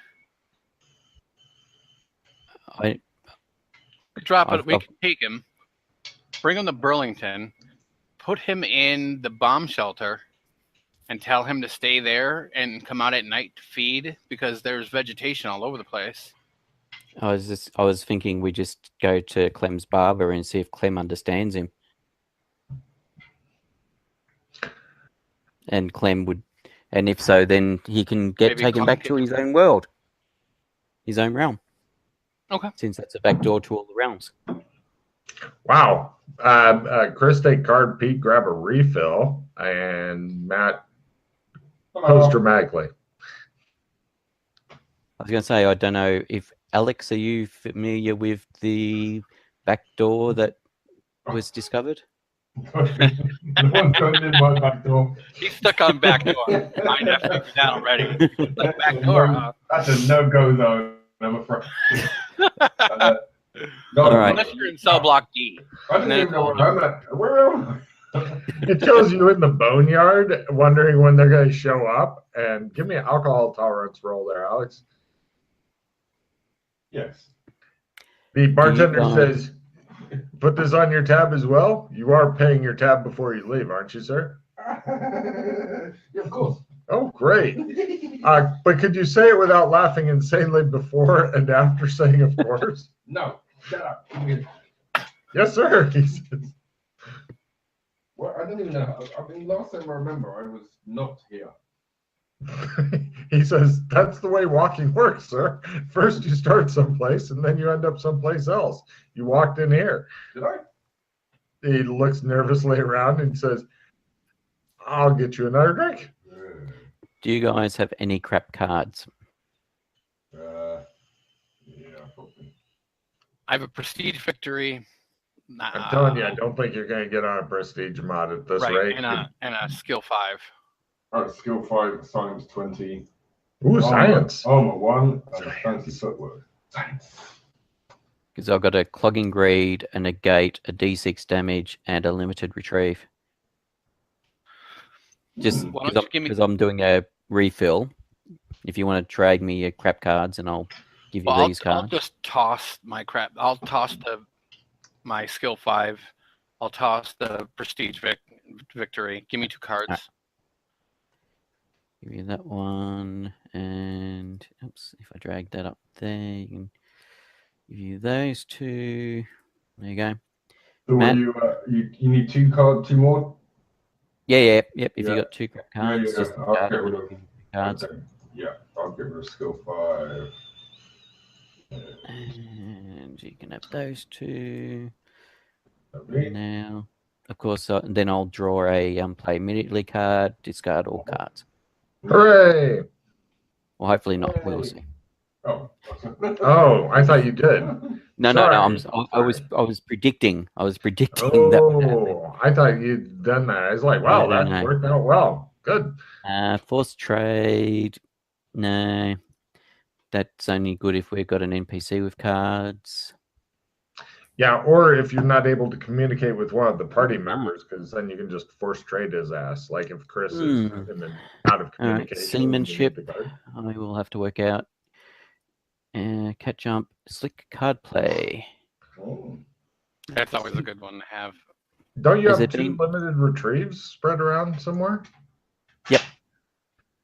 Speaker 1: drop it. We could take him, bring him to Burlington, put him in the bomb shelter, and tell him to stay there and come out at night to feed because there's vegetation all over the place.
Speaker 3: I was thinking we just go to Clem's barber and see if Clem understands him. And Clem would, and if so, then he can take him back to his own world, his own realm.
Speaker 1: Okay.
Speaker 3: Since that's a back door to all the realms.
Speaker 2: Wow. Chris, take card. Pete, grab a refill. And Matt, pose dramatically.
Speaker 3: I was going to say, I don't know if Alex, are you familiar with the back door that was discovered?
Speaker 4: No one's going in my back door.
Speaker 1: He's stuck on back door. I have figured that already. Like back door, huh?
Speaker 4: That's a no-go zone, I'm afraid.
Speaker 3: All right.
Speaker 1: Unless you're in cell block D.
Speaker 4: I didn't even know where I'm at. Where am I?
Speaker 2: It shows you in the boneyard, wondering when they're going to show up. And give me an alcohol tolerance roll there, Alex.
Speaker 4: Yes.
Speaker 2: The bartender says, "Put this on your tab as well. You are paying your tab before you leave, aren't you, sir?"
Speaker 4: Yeah, of course.
Speaker 2: Oh, great. But could you say it without laughing insanely before and after saying, "Of course"?
Speaker 4: No. Shut up.
Speaker 2: Yes, sir. He says.
Speaker 4: Well, I don't even know. I mean, last time I remember, I was not here.
Speaker 2: He says, "That's the way walking works, sir. First you start someplace and then you end up someplace else. You walked in here."
Speaker 4: Did I?
Speaker 2: He looks nervously around and says, "I'll get you another drink."
Speaker 3: Do you guys have any crap cards?
Speaker 4: Yeah, probably.
Speaker 1: I have a prestige victory.
Speaker 2: I'm telling you, I don't think you're going to get on a prestige mod at this rate.
Speaker 1: And a skill 5.
Speaker 4: Oh, skill 5, science 20.
Speaker 2: Ooh, science.
Speaker 4: Armor 1, and fancy footwork. Science.
Speaker 3: Because I've got a clogging greed, a negate, a d6 damage, and a limited retrieve. Just because I'm doing a refill. If you want to trade me your crap cards, and I'll give you these cards.
Speaker 1: I'll just toss my crap. I'll toss my skill 5. I'll toss the prestige victory. Give me 2 cards.
Speaker 3: Right. Give you that one, and oops, if I drag that up there, you can give you those 2. There you go.
Speaker 4: So
Speaker 3: Matt?
Speaker 4: you need 2 more?
Speaker 3: Yep. If you got 2 crap cards, just
Speaker 4: I'll get rid of
Speaker 3: cards.
Speaker 4: Okay. Yeah, I'll get rid of skill 5.
Speaker 3: And you can have those 2.
Speaker 4: Lovely.
Speaker 3: Now, of course, then I'll draw a play immediately card, discard all cards.
Speaker 2: Hooray!
Speaker 3: Well, hopefully not. We'll see.
Speaker 4: Oh.
Speaker 2: Oh, I thought you did.
Speaker 3: No. I was predicting. that would happen.
Speaker 2: Oh, I thought you'd done that. I was like, wow, that worked out well. Good.
Speaker 3: Forced trade. No, that's only good if we've got an NPC with cards.
Speaker 2: Yeah, or if you're not able to communicate with one of the party members, because then you can just force trade his ass. Like if Chris is out of communication.
Speaker 3: Seamanship, I will have to work out. Cat jump, slick card play.
Speaker 4: Oh.
Speaker 1: That's always a good one to have.
Speaker 2: Don't you have 2 limited retrieves spread around somewhere?
Speaker 3: Yep.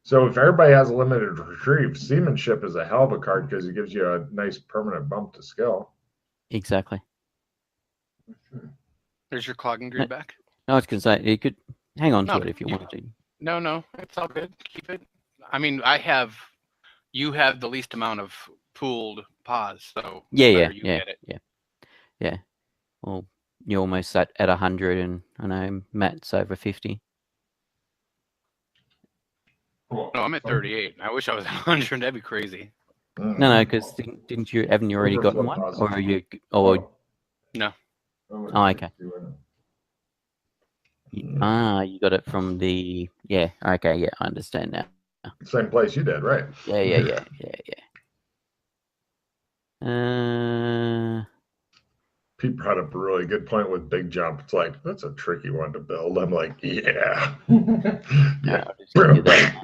Speaker 2: So if everybody has a limited retrieve, seamanship is a hell of a card because it gives you a nice permanent bump to skill.
Speaker 3: Exactly.
Speaker 1: There's your clogging greed back.
Speaker 3: I was going to say, you could hang on to it if you wanted to.
Speaker 1: No, it's all good. Keep it. I mean, you have the least amount of pooled pause, so
Speaker 3: Yeah.
Speaker 1: Get it.
Speaker 3: Yeah. Well, you're almost at 100, and I know Matt's over 50.
Speaker 1: No, I'm at 38. I wish I was at 100. That'd be crazy.
Speaker 3: No, because haven't you already gotten one, or are you? Or
Speaker 1: no.
Speaker 3: Oh, okay. You got it from the Okay, yeah, I understand now.
Speaker 2: Same place you did, right?
Speaker 3: Yeah.
Speaker 2: Pete brought up a really good point with big jump. It's like that's a tricky one to build. I'm like, yeah.
Speaker 3: I'll just give you that.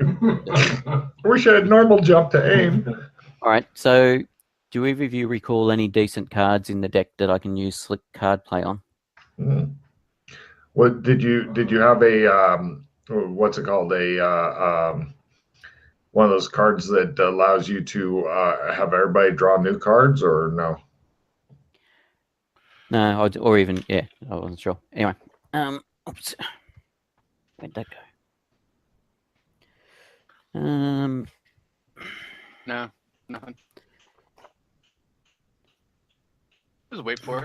Speaker 2: I wish I had normal jump to aim.
Speaker 3: All right. So, do either of you recall any decent cards in the deck that I can use slick card play on?
Speaker 2: What did you have a what's it called, a one of those cards that allows you to have everybody draw new cards, or no?
Speaker 3: No, or even I wasn't sure. Anyway, oops, where'd that go?
Speaker 1: No, nothing. Just wait for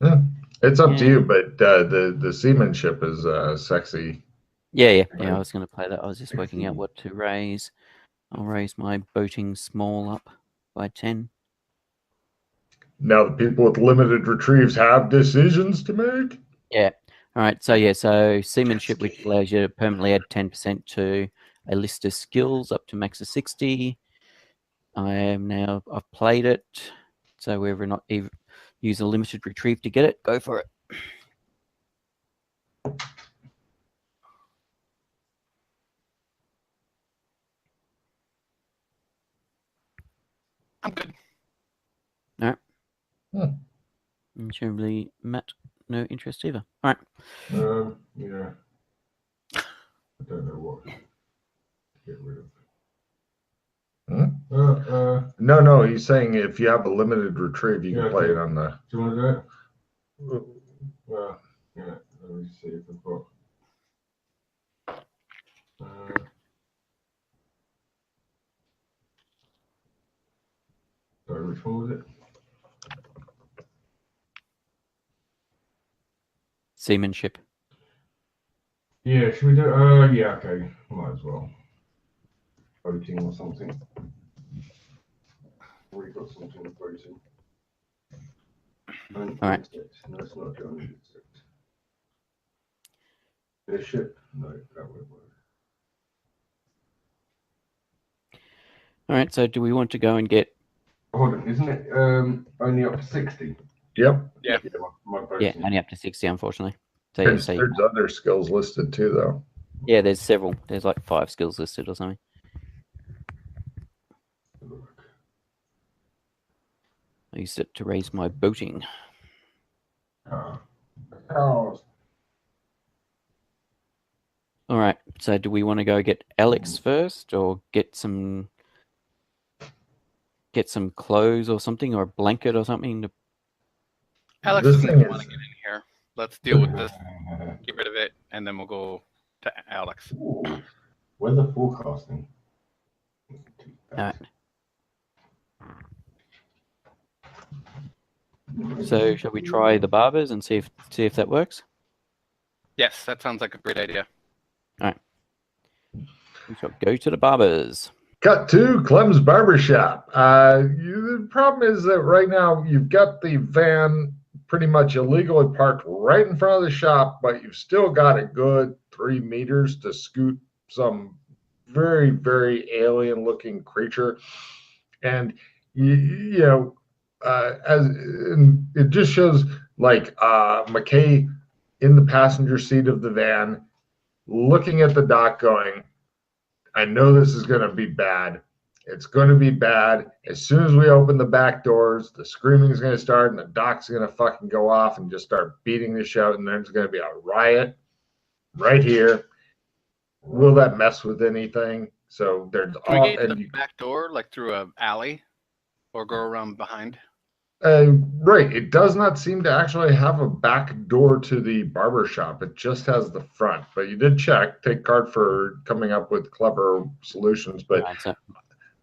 Speaker 1: it.
Speaker 2: It's up to you, but the seamanship is sexy.
Speaker 3: Yeah. I was going to play that. I was just working out what to raise. I'll raise my boating small up by 10.
Speaker 2: Now the people with limited retrieves have decisions to make.
Speaker 3: Yeah. All right. So seamanship, which allows you to permanently add 10% to a list of skills up to max of 60. I've played it. So whether or not you use a limited retrieve to get it, go for it.
Speaker 1: I'm good.
Speaker 3: All right.
Speaker 2: Hmm.
Speaker 3: And generally, Matt, no interest either. All right.
Speaker 4: Yeah. I don't know what to get rid of.
Speaker 2: No, he's saying if you have a limited retrieve, you can play it on the.
Speaker 4: Do you want to do it? Well, yeah. Let me see if I've got. Sorry, which one was it?
Speaker 3: Seamanship.
Speaker 4: Yeah, should we do? Yeah, okay. Might as well. Voting or something. Already got something with voting.
Speaker 3: All right.
Speaker 4: No, it's not John. The ship? No, that won't work.
Speaker 3: All right. So do we want to go and get?
Speaker 4: Hold on, isn't it only up to 60?
Speaker 2: Yep.
Speaker 1: Yeah.
Speaker 4: My
Speaker 3: Yeah,
Speaker 4: voting.
Speaker 3: only up to 60, unfortunately. So, yeah,
Speaker 2: There's other skills listed too, though.
Speaker 3: yeah, there's several. There's like 5 skills listed or something. I used it to raise my boating.
Speaker 4: Oh.
Speaker 3: All right. So do we want to go get Alex first, or get some clothes or something, or a blanket or something?
Speaker 1: Alex
Speaker 2: This
Speaker 1: doesn't
Speaker 2: thing
Speaker 1: want to
Speaker 2: is-
Speaker 1: get in here. Let's deal with this. Get rid of it, and then we'll go to Alex.
Speaker 4: Ooh. Weather forecasting.
Speaker 3: All right. So shall we try the barbers and see if that works?
Speaker 1: Yes, that sounds like a great idea.
Speaker 3: We shall go to the barbers.
Speaker 2: Cut to Clem's Barbershop. The problem is that right now you've got the van pretty much illegally parked right in front of the shop, but you've still got a good 3 meters to scoot some very, very alien-looking creature. And, and it just shows like McKay in the passenger seat of the van looking at the dock going, I know this is going to be bad. It's going to be bad. As soon as we open the back doors, the screaming is going to start and the dock's going to fucking go off and just start beating the shit out, and there's going to be a riot right here. Will that mess with anything? So there's
Speaker 1: Can
Speaker 2: all
Speaker 1: we get
Speaker 2: and
Speaker 1: the back door, like through a alley, or go around behind?
Speaker 2: right. It does not seem to actually have a back door to the barber shop. It just has the front. But you did check. Take card for coming up with clever solutions. But
Speaker 3: Right, so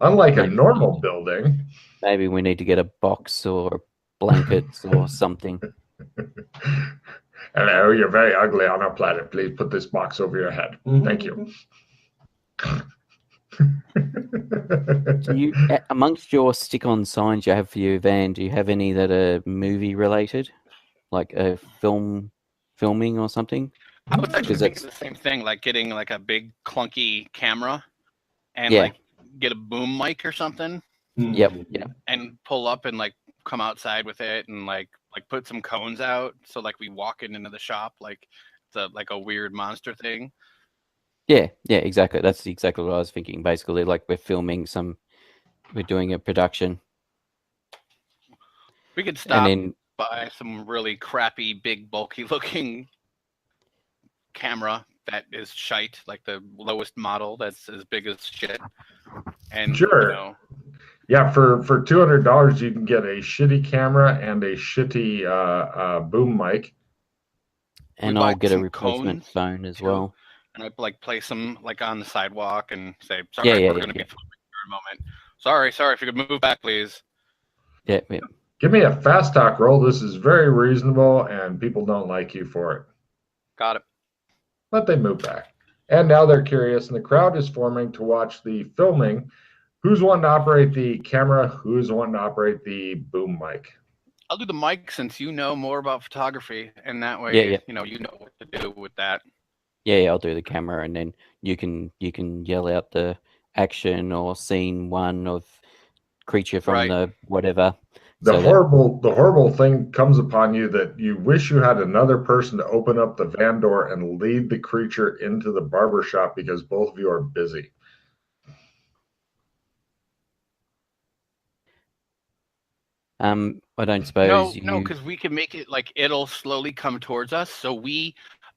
Speaker 2: unlike a
Speaker 3: maybe-
Speaker 2: normal building,
Speaker 3: maybe we need to get a box or blankets or something.
Speaker 2: hello, you're very ugly on our planet. Please put this box over your head. Thank you.
Speaker 3: Do you, amongst your stick-on signs you have for your van, do you have any that are movie related, like a filming or something?
Speaker 1: I was actually
Speaker 3: 'Cause
Speaker 1: thinking the same thing, like getting like a big clunky camera and
Speaker 3: Yeah.
Speaker 1: like get a boom mic or something
Speaker 3: Yep.
Speaker 1: and pull up and like come outside with it and like put some cones out so like we walk into the shop like it's like a weird monster thing.
Speaker 3: Yeah, exactly. That's exactly what I was thinking. Basically, like we're doing a production.
Speaker 1: We could
Speaker 3: And
Speaker 1: stop
Speaker 3: then,
Speaker 1: by some really crappy, big, bulky looking camera that is shite, like the lowest model that's as big as shit. And
Speaker 2: Sure. Yeah, for $200 you can get a shitty camera and a shitty boom mic.
Speaker 3: and
Speaker 1: buy
Speaker 3: I'll get a
Speaker 1: some
Speaker 3: replacement
Speaker 1: cones,
Speaker 3: phone as
Speaker 1: too.
Speaker 3: well.
Speaker 1: and I'd like place them like on the sidewalk and say,
Speaker 3: Yeah,
Speaker 1: sorry,
Speaker 3: yeah,
Speaker 1: we're
Speaker 3: yeah,
Speaker 1: gonna be
Speaker 3: yeah.
Speaker 1: filming for a moment. Sorry, if you could move back, please.
Speaker 3: Yeah.
Speaker 2: Give me a fast talk roll. This is very reasonable and people don't like you for it.
Speaker 1: Got it.
Speaker 2: But they move back. And now they're curious, and the crowd is forming to watch the filming. Who's wanting to operate the camera? Who's wanting to operate the boom mic?
Speaker 1: I'll do the mic since you know more about photography, and that way, you know what to do with that.
Speaker 3: Yeah, I'll do the camera, and then you can yell out the action or scene one of creature from the whatever.
Speaker 2: The horrible thing comes upon you that you wish you had another person to open up the van door and lead the creature into the barber shop because both of you are busy.
Speaker 3: I don't suppose
Speaker 1: No, because we can make it like it'll slowly come towards us, so we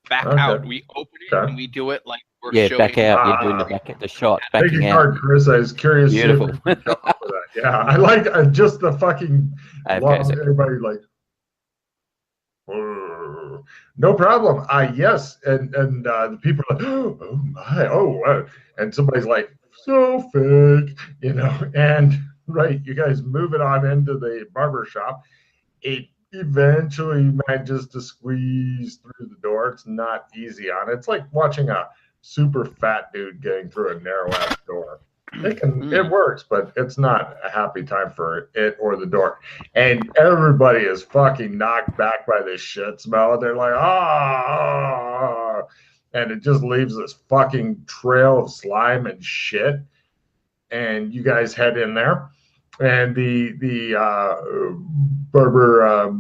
Speaker 1: back out. We open it and we do it like we're showing.
Speaker 3: Back out. You're doing the shot, backing out.
Speaker 2: Card, Chris. I was curious.
Speaker 3: Beautiful.
Speaker 2: Yeah, I like just the fucking everybody like. No problem. Yes, and the people are like, oh my, wow. And somebody's like, so fake, and right, you guys move it on into the barber shop. It eventually manages to squeeze through the door. It's not easy on it. It's like watching a super fat dude getting through a narrow ass door. It works, but it's not a happy time for it or the door. And everybody is fucking knocked back by this shit smell. They're like, ah, and it just leaves this fucking trail of slime and shit. And you guys head in there, and the barber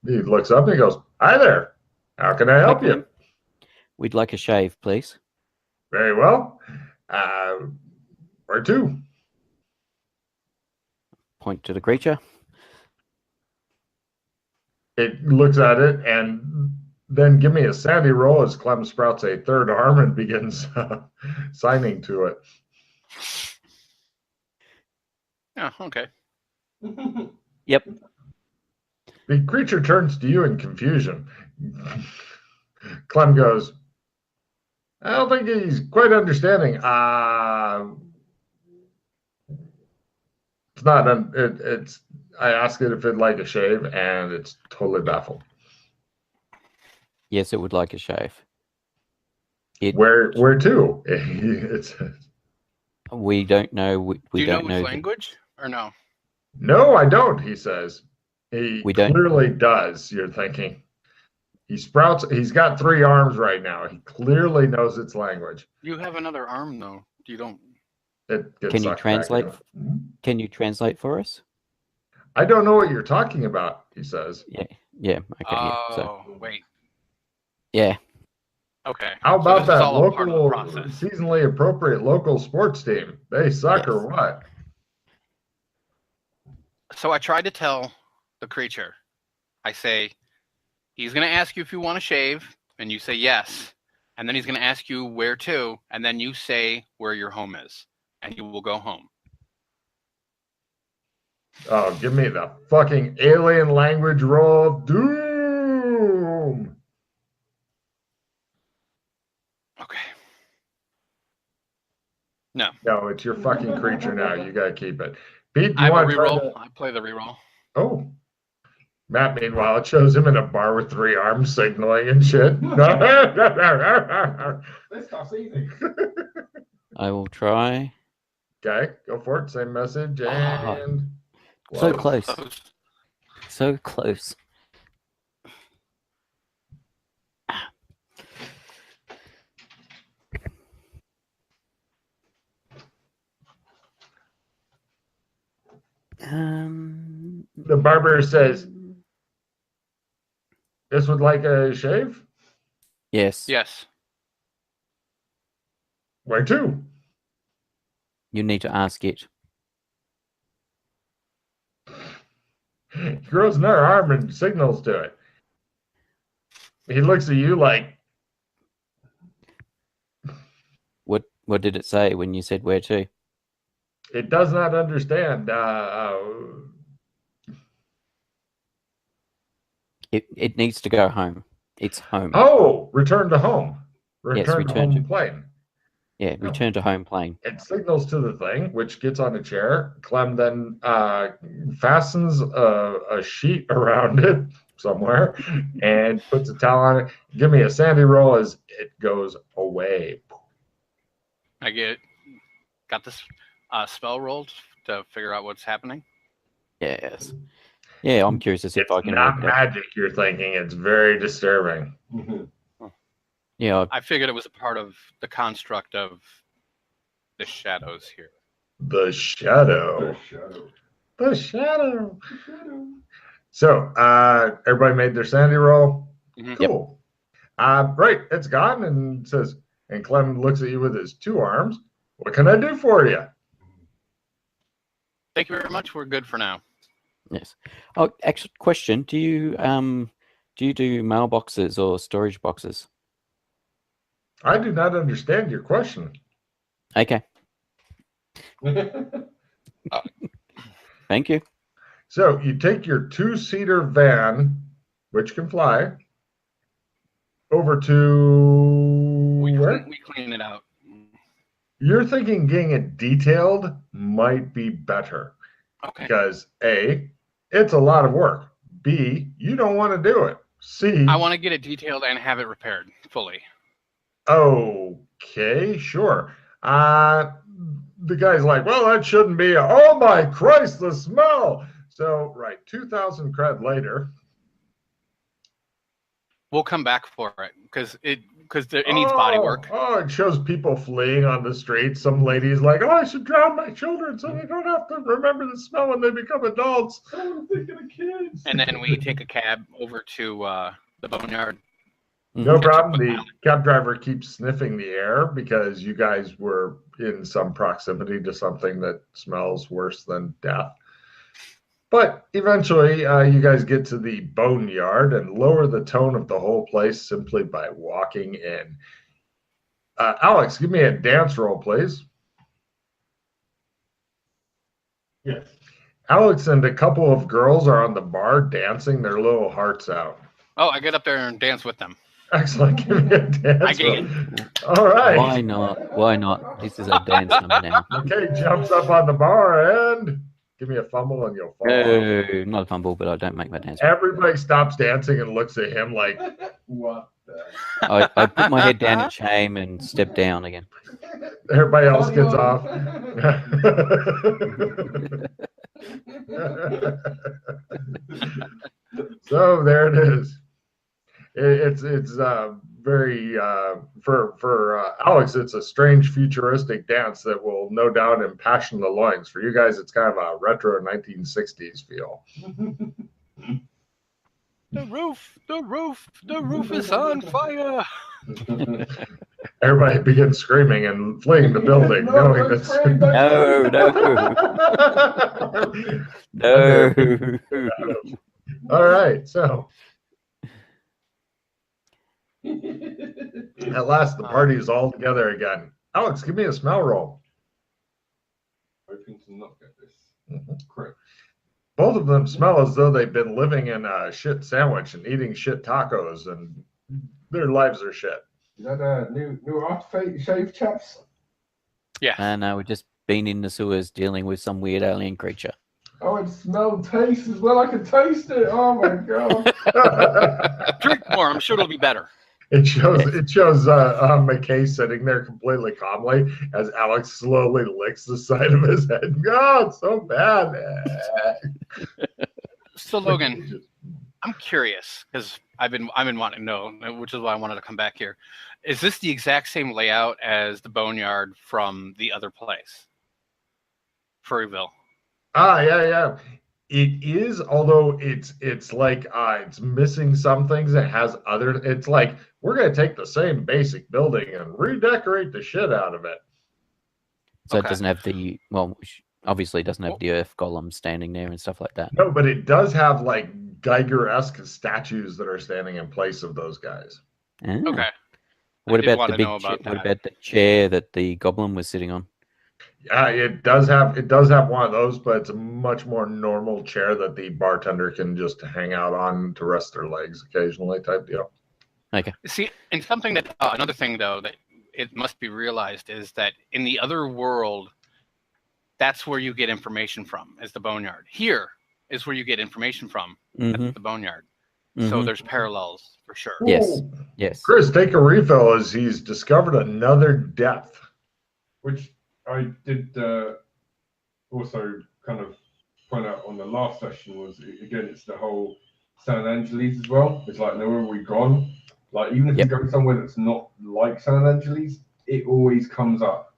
Speaker 2: he looks up and he goes, "Hi there, how can I help you?"
Speaker 3: We'd like a shave, please.
Speaker 2: Very well. Where to?
Speaker 3: Point to the creature.
Speaker 2: It looks at it and then give me a sandy roll as Clem sprouts a third arm and begins signing to it.
Speaker 1: Oh, okay.
Speaker 3: Yep.
Speaker 2: The creature turns to you in confusion. Clem goes, I don't think he's quite understanding. It's not. It's. I asked it if it'd like a shave, and it's totally baffled.
Speaker 3: Yes, it would like a shave.
Speaker 2: Where to? It's.
Speaker 3: We don't know. We
Speaker 1: Do you
Speaker 3: don't
Speaker 1: know his
Speaker 3: know
Speaker 1: language or no?
Speaker 2: No, I don't. He says. He
Speaker 3: don't.
Speaker 2: Clearly does. You're thinking. He sprouts. He's got 3 arms right now. He clearly knows its language.
Speaker 1: You have another arm though. You don't.
Speaker 2: Can
Speaker 3: you translate? Can you translate for us?
Speaker 2: I don't know what you're talking about, he says.
Speaker 3: Yeah. Okay.
Speaker 1: Wait.
Speaker 3: Yeah.
Speaker 1: Okay.
Speaker 2: How about that local, seasonally appropriate local sports team? They suck or what?
Speaker 1: So I tried to tell the creature. I say, he's going to ask you if you want to shave, and you say yes. And then he's going to ask you where to, and then you say where your home is, and you will go home.
Speaker 2: Oh, give me the fucking alien language roll of doom.
Speaker 1: Okay. No,
Speaker 2: it's your fucking creature now. You got to keep it. Pete,
Speaker 1: I have a reroll. I play the reroll.
Speaker 2: Oh. Matt, meanwhile, it shows him in a bar with 3 arms signaling and shit.
Speaker 4: This stuff's easy.
Speaker 3: I will try.
Speaker 2: Okay, go for it. Same message and
Speaker 3: so close. So close.
Speaker 2: The barber says, "This would like a shave?"
Speaker 3: Yes.
Speaker 1: Yes.
Speaker 2: Where to?
Speaker 3: You need to ask it.
Speaker 2: He grows another arm and signals to it. He looks at you like.
Speaker 3: What did it say when you said where to?
Speaker 2: It does not understand.
Speaker 3: It needs to go home. It's home.
Speaker 2: Oh, return to home.
Speaker 3: Return
Speaker 2: to home plane.
Speaker 3: Yeah, return to home plane.
Speaker 2: It signals to the thing, which gets on a chair. Clem then fastens a sheet around it, somewhere and puts a towel on it. Give me a sandy roll as it goes away.
Speaker 1: I got this spell rolled to figure out what's happening.
Speaker 3: Yes. Yeah, I'm curious to see if I
Speaker 2: It's
Speaker 3: can
Speaker 2: not
Speaker 3: work it out.
Speaker 2: magic, you're thinking. It's very disturbing.
Speaker 3: Yeah,
Speaker 1: I figured it was a part of the construct of the shadows here.
Speaker 2: The shadow. The shadow. So, everybody made their sandy roll.
Speaker 1: Mhm.
Speaker 2: Cool. Right, it's gone and says, and Clem looks at you with his two arms. What can I do for you?
Speaker 1: Thank you very much. We're good for now.
Speaker 3: yes. Oh, actually, question: do you do mailboxes or storage boxes?
Speaker 2: I do not understand your question.
Speaker 3: Okay, thank you.
Speaker 2: So you take your two-seater van, which can fly, over to where?
Speaker 1: We clean it out.
Speaker 2: You're thinking getting it detailed might be better
Speaker 1: Okay.
Speaker 2: because A, it's a lot of work. B, you don't want to do it. C,
Speaker 1: I want to get it detailed and have it repaired fully.
Speaker 2: okay, sure. The guy's like, well, that shouldn't be. Oh my Christ, the smell. So, right, 2,000 cred later.
Speaker 1: We'll come back for it because it needs body work.
Speaker 2: Oh, it shows people fleeing on the streets. Some lady's like, oh, I should drown my children so they don't have to remember the smell when they become adults.
Speaker 4: I'm thinking of kids.
Speaker 1: And then we take a cab over to the boneyard.
Speaker 2: No
Speaker 3: Mhm.
Speaker 2: problem. The cab driver keeps sniffing the air because you guys were in some proximity to something that smells worse than death. But eventually, you guys get to the boneyard and lower the tone of the whole place simply by walking in. Alex, give me a dance roll, please.
Speaker 4: Yes.
Speaker 2: Alex and a couple of girls are on the bar dancing their little hearts out.
Speaker 1: Oh, I get up there and dance with them.
Speaker 2: Excellent. Give me a dance
Speaker 1: I get
Speaker 2: roll. All right.
Speaker 3: Why not? Why not? This is a dance number now.
Speaker 2: Okay, jumps up on the bar and give me a fumble and you'll fall off.
Speaker 3: No, not a fumble, but I don't make my dance.
Speaker 2: Everybody stops dancing and looks at him like,
Speaker 4: What the?
Speaker 3: I put my head down in shame and step down again.
Speaker 2: everybody else gets off. So there it is. It's very for Alex. It's a strange futuristic dance that will no doubt impassion the loins. For you guys, it's kind of a retro 1960s feel.
Speaker 1: The roof is on fire.
Speaker 2: Everybody begins screaming and fleeing the building, knowing that.
Speaker 3: No.
Speaker 2: All right, so at last the party is all together again. Alex, give me a smell roll.
Speaker 4: Hoping to not get this.
Speaker 2: Mhm.
Speaker 4: Correct.
Speaker 2: Both of them smell as though they've been living in a shit sandwich and eating shit tacos, and their lives are shit.
Speaker 4: Is that a new aftershave, chaps?
Speaker 1: Yeah.
Speaker 3: And we've just been in the sewers dealing with some weird alien creature.
Speaker 4: Oh, it smells, tastes as well. I can taste it. Oh my god.
Speaker 1: Drink more. I'm sure it'll be better.
Speaker 2: It shows McKay sitting there completely calmly as Alex slowly licks the side of his head. God, it's so bad.
Speaker 1: So Logan, I'm curious because I've been wanting to know, which is why I wanted to come back here. Is this the exact same layout as the boneyard from the other place, Furryville?
Speaker 2: Yeah. It is, although it's like it's missing some things. It has other. It's like we're gonna take the same basic building and redecorate the shit out of it.
Speaker 3: So
Speaker 1: Okay.
Speaker 3: it doesn't have the obviously it doesn't have the Earth Golem standing there and stuff like that.
Speaker 2: No, but it does have like Geiger-esque statues that are standing in place of those guys.
Speaker 3: Ah.
Speaker 1: Okay.
Speaker 3: What
Speaker 1: I did
Speaker 3: about
Speaker 1: want
Speaker 3: the
Speaker 1: to know
Speaker 3: big? What
Speaker 1: about that.
Speaker 3: about the chair that the goblin was sitting on?
Speaker 2: It does have one of those, but it's a much more normal chair that the bartender can just hang out on to rest their legs occasionally, type deal.
Speaker 3: Okay.
Speaker 1: See, and something that another thing though that it must be realized is that in the other world, that's where you get information from, is the boneyard. Here is where you get information from,
Speaker 3: Mhm.
Speaker 1: at the boneyard. So
Speaker 3: Mhm.
Speaker 1: there's parallels for sure.
Speaker 3: Yes.
Speaker 2: Ooh.
Speaker 3: Yes.
Speaker 2: Chris, take a refill as he's discovered another depth.
Speaker 4: Which I did also kind of point out on the last session was, again, it's the whole San Angeles as well. It's like, where have we gone? Like, even if
Speaker 3: Yep.
Speaker 4: you go somewhere that's not like San Angeles, it always comes up.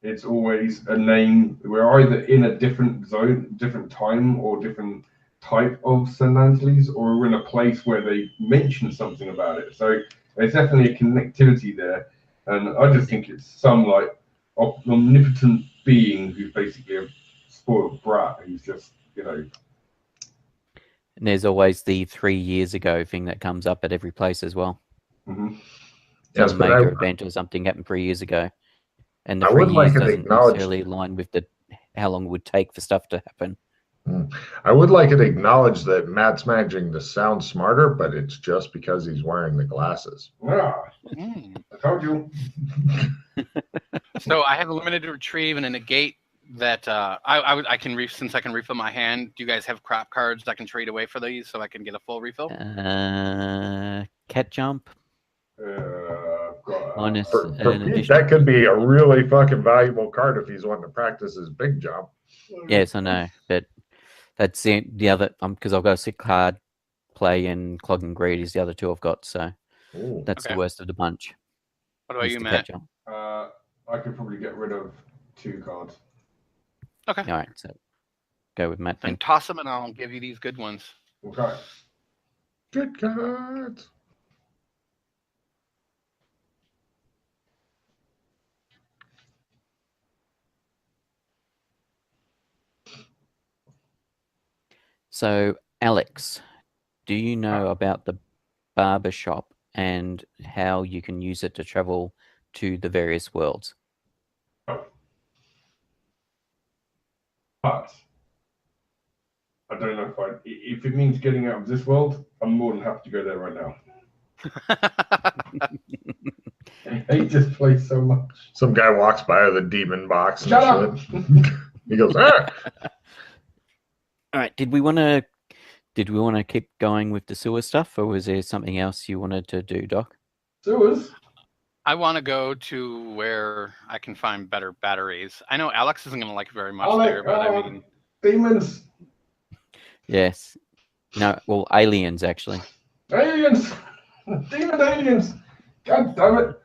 Speaker 4: It's always a name. We're either in a different zone, different time, or different type of San Angeles, or we're in a place where they mention something about it. So there's definitely a connectivity there. And I just think it's some like omnipotent being who's basically a spoiled brat who's just,
Speaker 3: And there's always the 3 years ago thing that comes up at every place as well.
Speaker 4: mhm.
Speaker 2: Yes,
Speaker 3: Some
Speaker 2: but
Speaker 3: major event or something happened 3 years ago, and the
Speaker 2: I
Speaker 3: 3
Speaker 2: would like
Speaker 3: years
Speaker 2: it
Speaker 3: doesn't
Speaker 2: acknowledged.
Speaker 3: necessarily align with how long it would take for stuff to happen.
Speaker 2: I would like it acknowledged that Matt's managing to sound smarter, but it's just because he's wearing the glasses.
Speaker 4: Ah,
Speaker 1: Mm.
Speaker 4: I told you.
Speaker 1: So I have a limited retrieve and a negate that I can since I can refill my hand. Do you guys have crop cards I can trade away for these so I can get a full refill?
Speaker 3: Cat jump
Speaker 4: Got,
Speaker 3: minus
Speaker 2: For
Speaker 3: an
Speaker 2: Pete,
Speaker 3: additional.
Speaker 2: that could be a really fucking valuable card if he's wanting to practice his big jump.
Speaker 3: Yes, I know, but that's the other. Because I've got a sick card play and clog and greed is the other two I've got. So
Speaker 2: Ooh.
Speaker 3: that's
Speaker 1: Okay.
Speaker 3: the worst of the bunch.
Speaker 1: What about
Speaker 3: is
Speaker 1: you,
Speaker 3: the
Speaker 1: Matt?
Speaker 3: cat jump.
Speaker 4: I could probably get rid of 2 cards.
Speaker 1: Okay.
Speaker 3: All right, so go with Matt
Speaker 1: Then
Speaker 3: then.
Speaker 1: toss them and I'll give you these good ones.
Speaker 4: Okay.
Speaker 2: Good cards.
Speaker 3: So, Alex, do you know about the barber shop and how you can use it to travel to the various worlds?
Speaker 4: But I don't know if it means getting out of this world, I'm more than happy to go there right now. I hate this place so much.
Speaker 2: Some guy walks by with a demon box and
Speaker 4: Shut up!
Speaker 2: shit. He goes, ah!
Speaker 3: All right, did we want to keep going with the sewer stuff, or was there something else you wanted to do, Doc?
Speaker 4: Sewers?
Speaker 1: I want to go to where I can find better batteries. I know Alex isn't going to like it very much
Speaker 4: Oh,
Speaker 1: there, but I mean,
Speaker 4: demons!
Speaker 3: Yes. No, well, aliens actually.
Speaker 4: Aliens! Demon aliens! God damn it!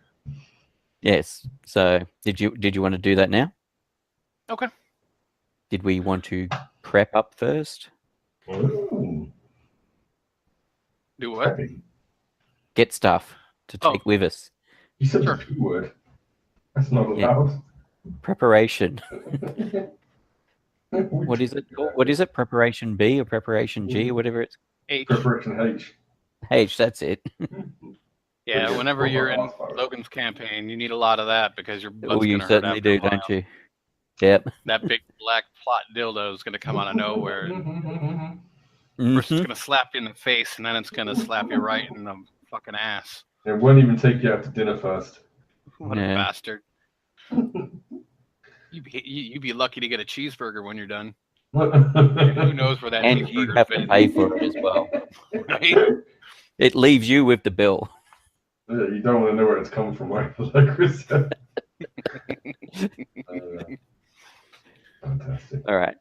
Speaker 3: Yes. So, did you want to do that now?
Speaker 1: okay.
Speaker 3: Did we want to prep up first?
Speaker 4: Ooh.
Speaker 1: Do what?
Speaker 3: Get stuff to take with us.
Speaker 4: You said
Speaker 1: Sure.
Speaker 4: the P word. That's not
Speaker 3: Yeah.
Speaker 4: allowed.
Speaker 3: Preparation. What is it called? What is it? Preparation B or Preparation G or whatever it's
Speaker 1: H.
Speaker 4: Preparation H.
Speaker 3: H, that's it.
Speaker 1: Yeah,
Speaker 4: Okay.
Speaker 1: whenever you're in Logan's campaign, you need a lot of that because your butt's
Speaker 3: Oh, you
Speaker 1: going to hurt
Speaker 3: certainly
Speaker 1: after a
Speaker 3: do,
Speaker 1: while.
Speaker 3: don't you? Yep.
Speaker 1: That big black plot dildo is going to come out of nowhere. And first, it's
Speaker 3: Mhm.
Speaker 1: going to slap you in the face, and then it's going to slap you right in the fucking ass.
Speaker 4: It won't even take you out to dinner first.
Speaker 1: What a
Speaker 3: Yeah.
Speaker 1: bastard. You'd be lucky to get a cheeseburger when you're done.
Speaker 4: Who
Speaker 1: And who knows where that
Speaker 3: And you
Speaker 1: cheeseburger's
Speaker 3: have to
Speaker 1: been,
Speaker 3: pay for it as well.
Speaker 1: right?
Speaker 3: It leaves you with the bill.
Speaker 4: You don't want to know where it's come from, right? Like Chris said. Fantastic.
Speaker 3: All right.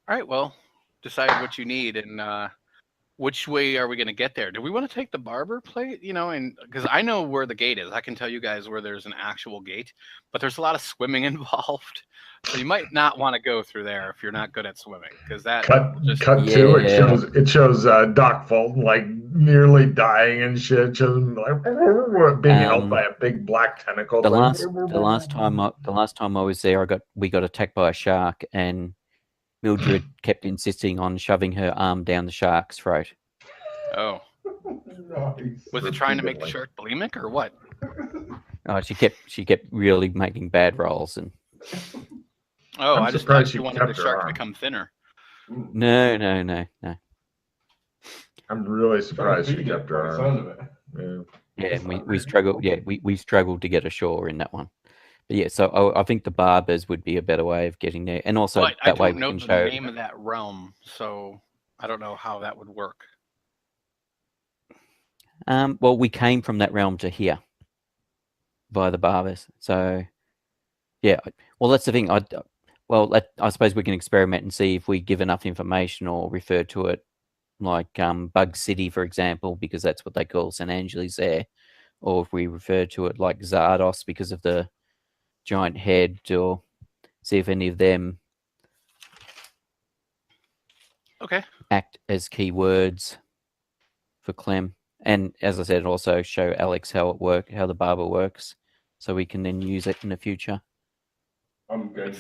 Speaker 1: All right, well, decide what you need and which way are we going to get there? Do we want to take the barber plate? And because I know where the gate is. I can tell you guys where there's an actual gate, but there's a lot of swimming involved. So you might not want to go through there if you're not good at swimming, because that
Speaker 2: Cut
Speaker 1: just
Speaker 2: to it
Speaker 3: Yeah.
Speaker 2: shows Doc Fulton like nearly dying and shit. It shows him like being held by a big black tentacle.
Speaker 3: The
Speaker 2: like,
Speaker 3: last time I was there, we got attacked by a shark, and Mildred kept insisting on shoving her arm down the shark's throat.
Speaker 1: oh,
Speaker 4: Nice.
Speaker 1: was it trying to make the
Speaker 2: Repeatedly.
Speaker 1: shark bulimic or what?
Speaker 3: Oh, she kept really making bad rolls, and
Speaker 1: Oh,
Speaker 2: I'm
Speaker 1: I just
Speaker 2: surprised
Speaker 1: thought she
Speaker 2: she
Speaker 1: wanted the
Speaker 2: kept her
Speaker 1: shark to
Speaker 2: arm.
Speaker 1: become thinner.
Speaker 3: no.
Speaker 2: I'm really surprised she kept her arm. Yeah.
Speaker 3: Yeah, and we struggled. Yeah, we struggled to get ashore in that one, But yeah, so I think the barbers would be a better way of getting there, and also
Speaker 1: But I
Speaker 3: that way
Speaker 1: don't
Speaker 3: we
Speaker 1: know
Speaker 3: can
Speaker 1: the
Speaker 3: show.
Speaker 1: name of that realm, so I don't know how that would work.
Speaker 3: Well, we came from that realm to here via the barbers, so yeah. Well, that's the thing. I suppose we can experiment and see if we give enough information or refer to it like Bug City, for example, because that's what they call St. Angeles there, or if we refer to it like Zardos because of the giant head, or see if any of them
Speaker 1: Okay.
Speaker 3: act as keywords for Clem. And as I said, also show Alex how the barber works, so we can then use it in the future.
Speaker 4: I'm good.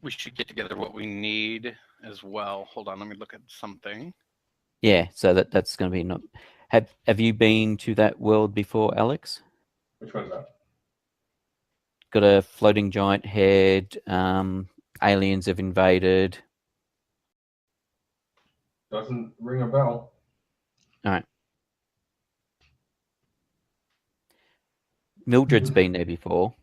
Speaker 1: We should get together what we need as well. Hold on, let me look at something.
Speaker 3: Yeah, so that's going to be not. Have you been to that world before, Alex?
Speaker 4: Which one's that?
Speaker 3: Got a floating giant head. Aliens have invaded.
Speaker 4: Doesn't ring a bell.
Speaker 3: All right. Mildred's been there before.